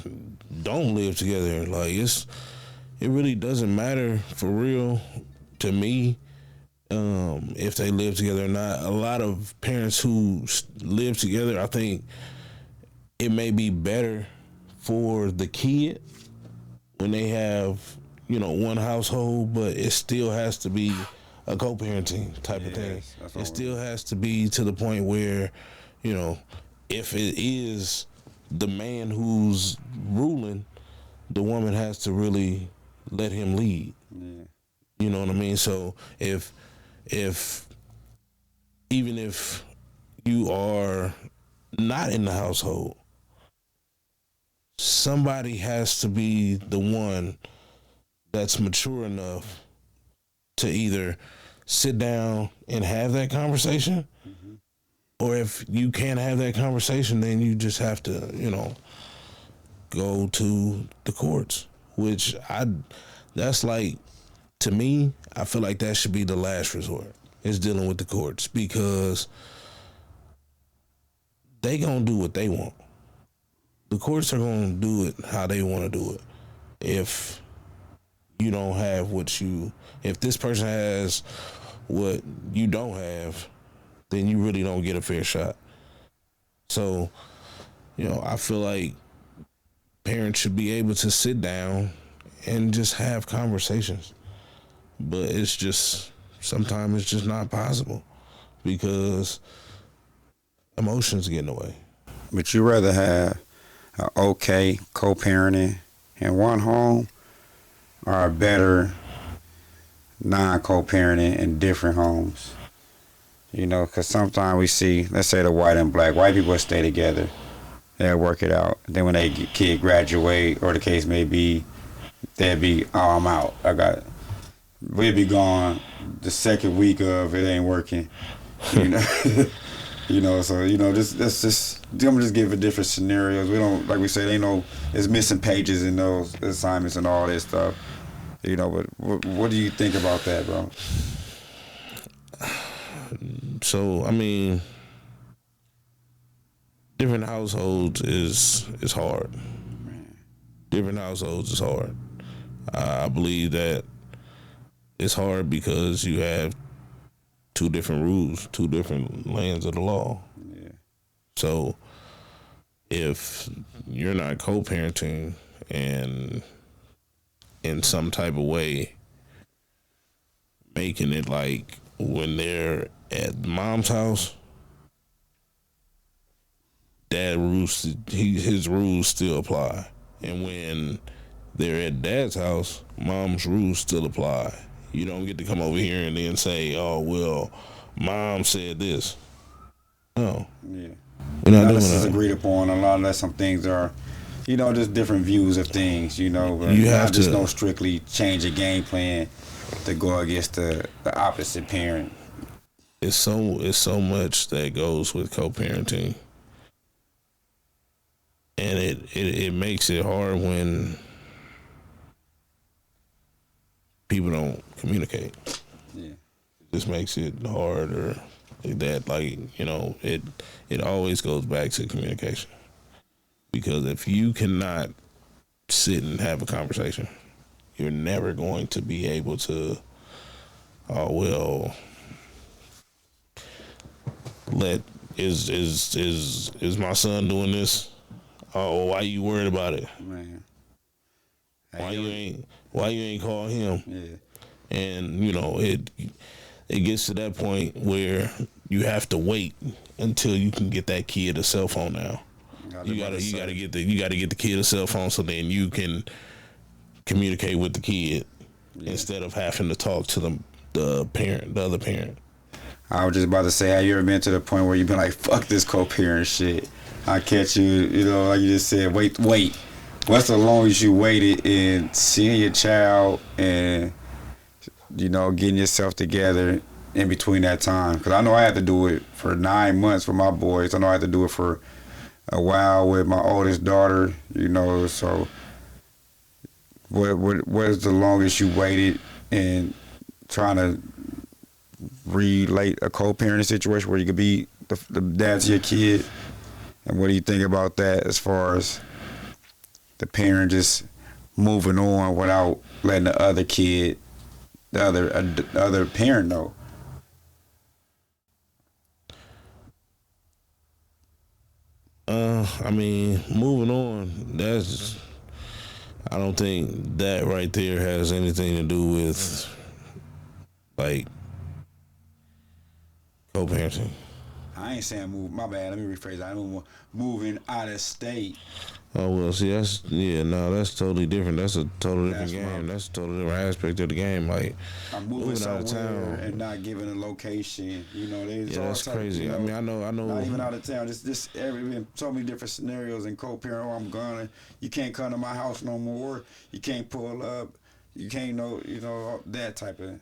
don't live together. Like it really doesn't matter for real to me if they live together or not. A lot of parents who live together, I think it may be better for the kid when they have one household, but it still has to be a co-parenting type of thing. It still has to be to the point where, if it is the man who's ruling, the woman has to really let him lead. Yeah. You know what I mean? So if even if you are not in the household, somebody has to be the one that's mature enough to either sit down and have that conversation, or if you can't have that conversation, then you just have to, go to the courts, which that's like, to me, I feel like that should be the last resort, is dealing with the courts, because they gonna do what they want. The courts are gonna do it how they want to do it. If you don't have if this person has what you don't have, then you really don't get a fair shot. So, I feel like parents should be able to sit down and just have conversations. But sometimes it's just not possible because emotions get in the way. Would you rather have an okay co-parenting in one home, or a better non-co-parenting in different homes? Because sometimes we see, let's say the white and black, white people stay together, they'll work it out. Then when they kid graduate, or the case may be, they'll be, oh, I'm out. We'll be gone the second week of it ain't working. So just I'm just giving different scenarios. We don't, like we said, it's missing pages in those assignments and all this stuff. But what do you think about that, bro? So, I mean, different households is hard. Different households is hard. I believe that it's hard because you have 2 different rules, 2 different lands of the law. Yeah. So if you're not co-parenting and in some type of way making it like when they're at mom's house, dad rules, his rules still apply. And when they're at dad's house, mom's rules still apply. You don't get to come over here and then say, "Oh well, mom said this." No, Yeah. we're not doing Unless it's that. agreed upon, unless some things are, just different views of things, but You have not just to- no strictly change a game plan to go against the opposite parent. It's so much that goes with co-parenting, and it makes it hard when people don't communicate. Yeah. It just makes it harder. That it always goes back to communication, because if you cannot sit and have a conversation, you're never going to be able to. Oh well, is my son doing this? Oh, why you worried about it? Man. Why you ain't call him? Yeah. And it gets to that point where you have to wait until you can get that kid a cell phone now. You gotta get the kid a cell phone so then you can communicate with the kid instead of having to talk to the other parent. I was just about to say, have you ever been to the point where you've been like, fuck this co-parent shit? I catch you, like you just said, wait. What's the longest you waited in seeing your child and, getting yourself together in between that time? Because I know I had to do it for 9 months with my boys. I know I had to do it for a while with my oldest daughter, so what is the longest you waited in trying to relate a co-parenting situation where you could be the dad to your kid? And what do you think about that as far as the parent just moving on without letting the other kid, the other parent know? Moving on, I don't think that right there has anything to do with like co-parenting. I ain't saying move. My bad. Let me rephrase that. I don't moving out of state. Oh well, see that's totally different. That's a totally different game. That's a totally different aspect of the game. Like I'm moving out of somewhere town and not giving a location. That's crazy. I know. Not even out of town. Just been so many different scenarios in co-parent. Oh, I'm gonna. You can't come to my house no more. You can't pull up. You can't that type of.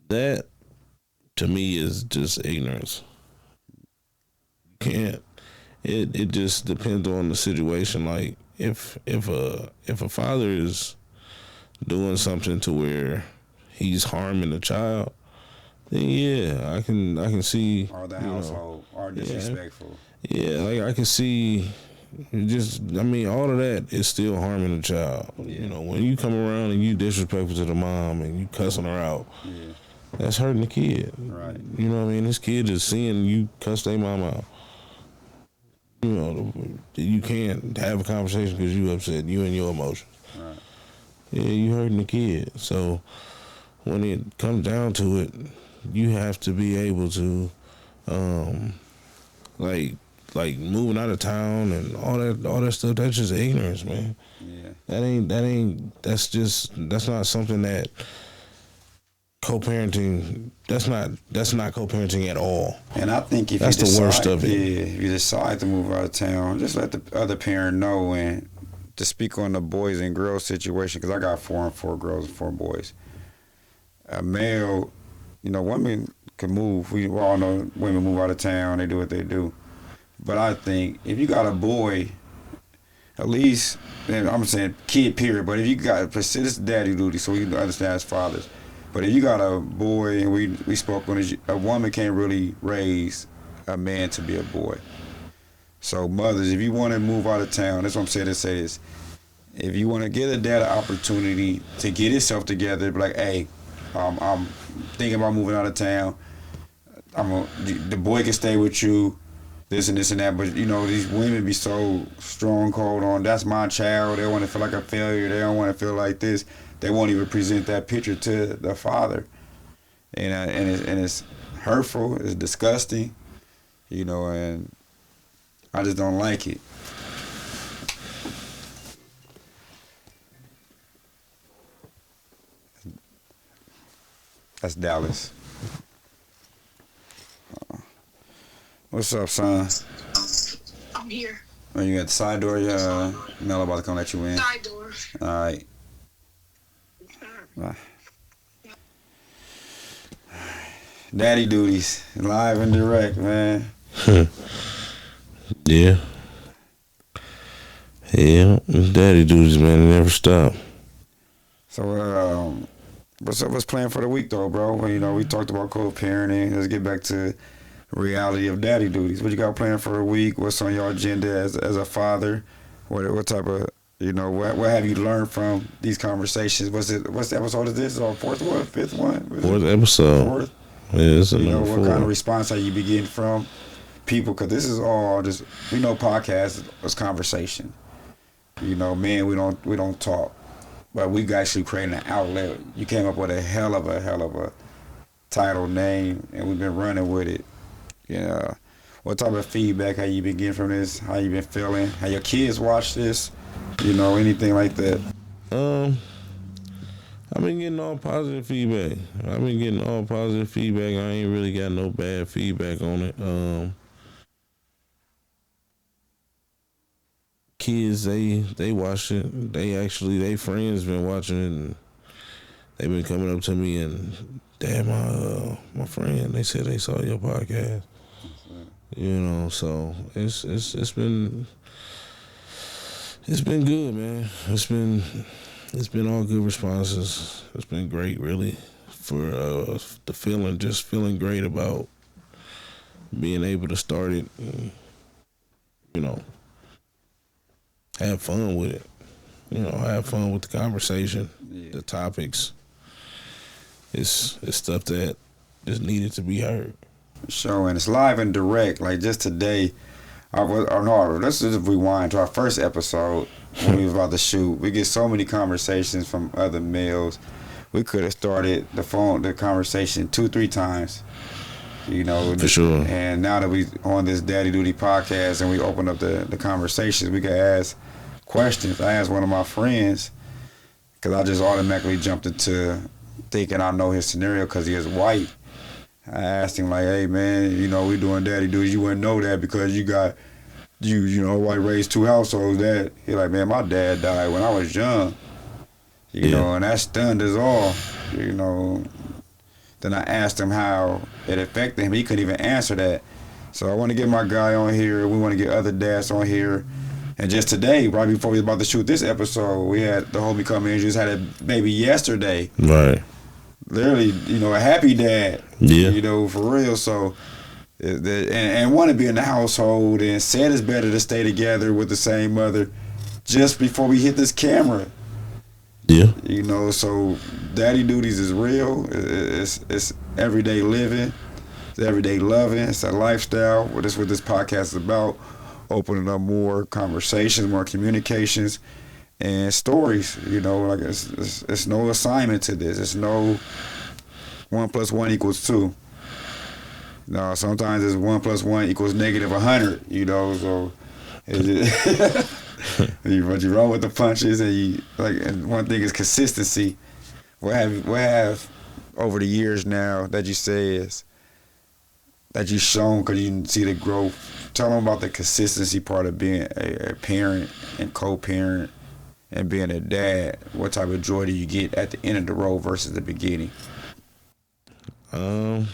That to me is just ignorance. You can't. It just depends on the situation. Like if a father is doing something to where he's harming the child, then yeah, I can see. Or the household are disrespectful. Yeah, like I can see. All of that is still harming the child. Yeah. When you come around and you disrespectful to the mom and you cussing her out, that's hurting the kid. Right. You know what I mean? This kid is seeing you cuss their mom out. You can't have a conversation because you upset, you and your emotions. Right. Yeah, you hurting the kid. So when it comes down to it, you have to be able to, like moving out of town and all that stuff. That's just ignorance, man. Yeah. That's not something that co-parenting. That's not co-parenting at all. And I think if that's you decide, the worst of it. Yeah, if you decide to move out of town, just let the other parent know. And to speak on the boys and girls situation, because I got 4 and 4 girls and 4 boys. A male, women can move. We all know women move out of town. They do what they do. But I think if you got a boy, at least, and I'm saying kid period, but if you got, this is daddy duty, so we understand as fathers. But if you got a boy, and we spoke on this, a woman can't really raise a man to be a boy. So mothers, if you want to move out of town, that's what I'm saying to say is, if you want to give a dad an opportunity to get himself together, be like, hey, I'm thinking about moving out of town. The boy can stay with you, this and this and that. But these women be so strong cold on, that's my child. They want to feel like a failure. They don't want to feel like this. They won't even present that picture to the father, and it's hurtful. It's disgusting, and I just don't like it. That's Dallas. What's up, son? I'm here. Are you at the side door? Mel about to come let you in. Side door. All right. Bye. Daddy duties, live and direct, man. Yeah. Yeah, it's daddy duties, man. It never stop. So, what's planned for the week, though, bro? Well, you know, we talked about co-parenting. Let's get back to reality of daddy duties. What you got planned for the week? What's on your agenda as a father? What type of, you know, what have you learned from these conversations? What's the episode is this? Or fourth one, fifth one? Fourth episode. Fourth. Yeah, it's you know, number what 4. kind of response are you be getting from people? Because this is all just, we know podcast is conversation. You know, man, we don't talk, but we actually created an outlet. You came up with a hell of a title name, and we've been running with it. Yeah. What type of feedback have you been getting from this? How you been feeling? How your kids watch this? You know, anything like that? I've been getting all positive feedback. I ain't really got no bad feedback on it. Kids, they watch it. They friends been watching it, and they been coming up to me and, Dad, my friend, they said they saw your podcast. You know, so it's been good, man. It's been all good responses. It's been great, really, for the feeling great about being able to start it and, you know, have fun with it. You know, have fun with the conversation, the topics. It's stuff that just needed to be heard. Sure, and it's live and direct. Like just today, let's just rewind to our first episode when we was about to shoot. We get so many conversations from other males. We could have started the conversation 2-3 times. You know, for sure. And now that we on this Daddy Duty podcast and we open up the conversations, we can ask questions. I asked one of my friends because I just automatically jumped into thinking I know his scenario because he is white. I asked him like, "Hey man, you know we doing daddy duties. You wouldn't know that because you got you know white raised 2 households." That he like, "Man, my dad died when I was young, you know, and that stunned us all, you know." Then I asked him how it affected him. He couldn't even answer that. So I want to get my guy on here. We want to get other dads on here. And just today, right before we was about to shoot this episode, we had the homie come in. Just had a baby yesterday. Right. Literally, you know, a happy dad. Yeah. You know, for real. So, and want to be in the household and said it's better to stay together with the same mother just before we hit this camera. Yeah. You know, so daddy duties is real. It's everyday living. It's everyday loving. It's a lifestyle. That's what this podcast is about. Opening up more conversations, more communications, and stories. You know, like it's no assignment to this. It's no 1 + 1 = 2. No, sometimes it's 1 + 1 = -100. You know, so but you roll with the punches, and one thing is consistency. What have over the years now that you say is that you've shown because you can see the growth. Tell them about the consistency part of being a parent and co-parent and being a dad. What type of joy do you get at the end of the road versus the beginning? The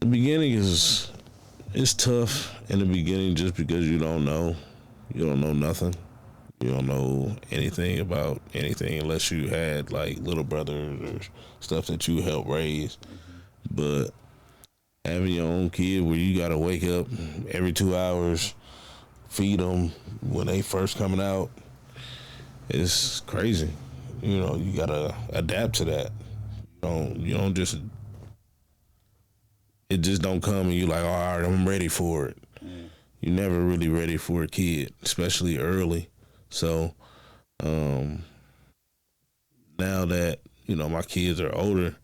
beginning is tough in the beginning just because you don't know nothing. You don't know anything about anything unless you had like little brothers or stuff that you helped raise. But having your own kid where you gotta wake up every 2 hours, feed them when they first coming out, it's crazy. You know, you gotta adapt to that. You don't just, it just don't come and you like, all right, I'm ready for it. You're never really ready for a kid, especially early. So now that, you know, my kids are older,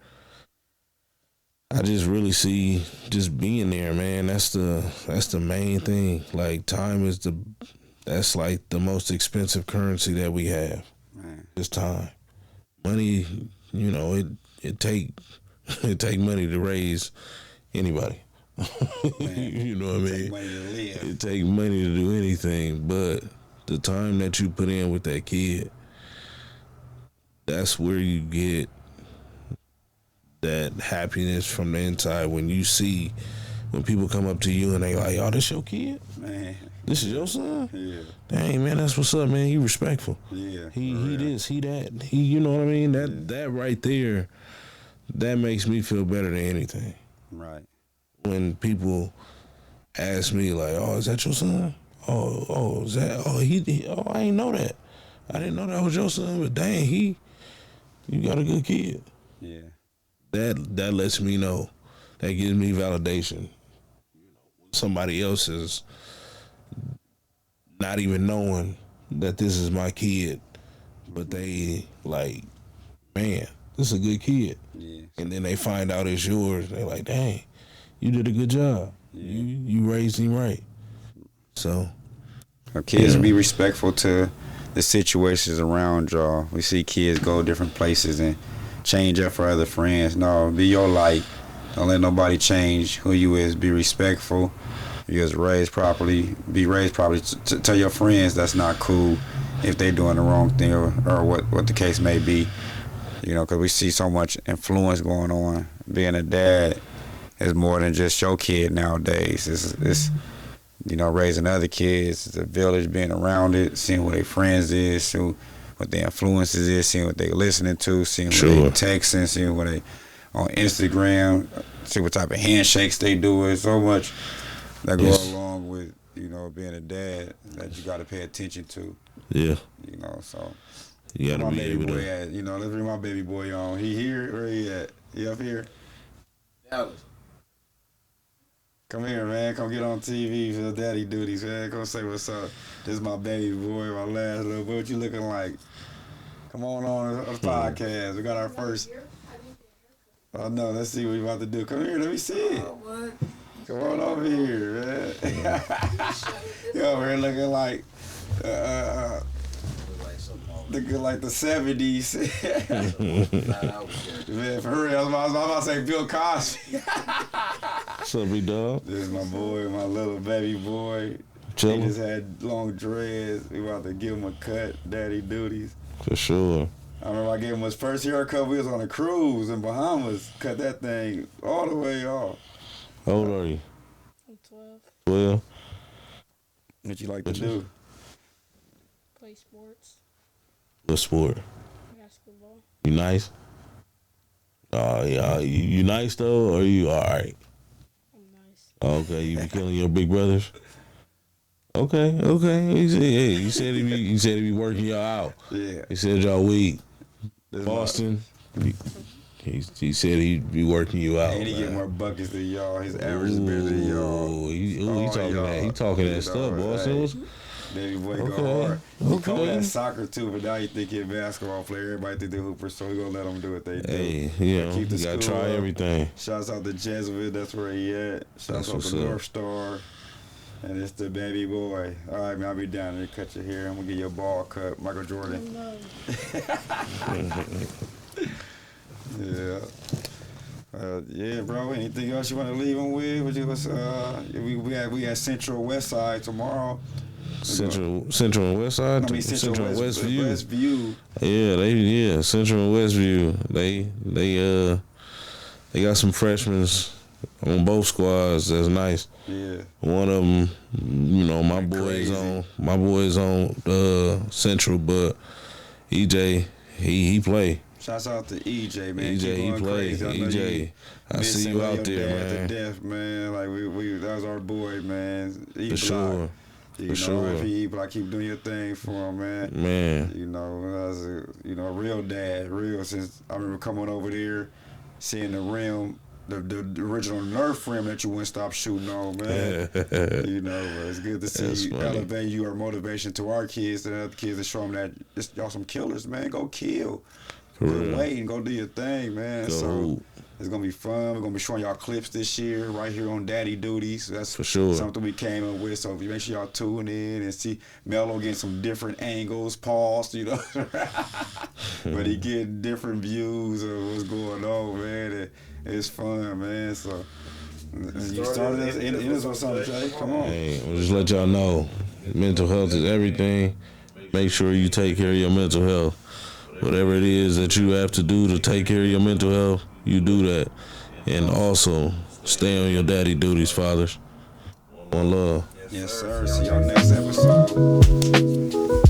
I just really see just being there, man. That's the main thing. Like time is that's like the most expensive currency that we have. Man. Just time. Money, you know, it take it take money to raise anybody. You know what I mean? Take money to live. It take money to do anything, but the time that you put in with that kid, that's where you get that happiness from the inside when you see when people come up to you and they like, "Oh, this your kid? Man. This is your son? Yeah. Dang, man, that's what's up, man. He respectful. Yeah. He this, he that. He, you know what I mean? That right there, that makes me feel better than anything. Right. When people ask me like, "Oh, is that your son? Oh, is that? Oh, oh, I ain't know that. I didn't know that was your son. But dang, you got a good kid." Yeah. That lets me know. That gives me validation. Somebody else is not even knowing that this is my kid, but they like, man, this is a good kid. Yeah. And then they find out it's yours. They're like, dang, you did a good job. Yeah. You raised him right. So, kids be respectful to the situations around y'all. We see kids go different places and change up for other friends. No, be your light. Don't let nobody change who you is. Be respectful. You was raised properly. Be raised properly. Tell your friends that's not cool if they doing the wrong thing or what the case may be. You know, because we see so much influence going on. Being a dad is more than just your kid nowadays. It's you know, raising other kids, the village, being around it, seeing what their friends is, seeing what their influences is, seeing what they listening to, seeing what they texting, seeing what they on Instagram, see what type of handshakes they do. There's so much that goes along with, you know, being a dad that you got to pay attention to. Yeah. You know, so. You got to be able to. At, you know, let's bring my baby boy on. He here? Where he at? He up here? Dallas. Come here, man. Come get on TV for the daddy duties, man. Come say what's up. This is my baby boy, my last little boy. What you looking like? Come on the podcast. We got our first. Oh, no. Let's see what we about to do. Come here. Let me see it. Come on over here, man. You over here looking like like the 70s. Man, for real. I was about to say Bill Cosby. What's up, big dog? This is my boy, my little baby boy. Chillin'. He just had long dreads. We about to give him a cut, daddy duties. For sure. I remember I gave him his first haircut. We was on a cruise in Bahamas. Cut that thing all the way off. How old are you? I'm 12. 12? What you like to do? Play sports. What sport? Basketball. You nice? Yeah. You nice though, or you all right? I'm nice. Okay, you be killing your big brothers. Okay. He said he be working y'all out. Yeah. He said y'all weak. Boston. He said he'd be working you out. And he get more buckets than y'all. His average is better than y'all. He talking that stuff, Boston. Baby boy go hard. He called that soccer too, but now he think he a basketball player. Everybody think they hoopers, so we gonna let them do what they do. Hey, you gotta try everything. Shouts out to Jesuit, that's where he at. Shouts out to North Star. And it's the baby boy. All right, man, I'll be down there. Cut your hair. I'm gonna get your ball cut, Michael Jordan. Yeah. Yeah, bro. Anything else you want to leave him with? We got Central West Side tomorrow. Central and West Side. I mean, Central and West View. West View. Yeah, Central and West View. They got some freshmen on both squads. That's nice. Yeah. One of them, you know, my boy is on Central, but EJ he play. Shouts out to EJ, man. EJ, he play. EJ, I see you out there, man. To death, man. Like we that was our boy, man. For sure. For sure. But I keep doing your thing for him, man. Man. You know, as a real dad, since I remember coming over there, seeing the rim, the original Nerf rim that you wouldn't stop shooting on, man. You know, it's good to see you elevate your motivation to our kids and other kids to show them that y'all some killers, man. Go kill. Go wait and go do your thing, man. Go. So It's gonna be fun. We're gonna be showing y'all clips this year right here on Daddy Duties. That's For sure. something we came up with. So make sure y'all tune in and see Melo getting some different angles, pause, you know. But he getting different views of what's going on, man. It's fun, man. So you started us in this or something, Jay. Come on. Hey, I'll just let y'all know, mental health is everything. Make sure you take care of your mental health. Whatever it is that you have to do to take care of your mental health, you do that. And also, stay on your daddy duties, fathers. One love. Yes, sir. See y'all next episode.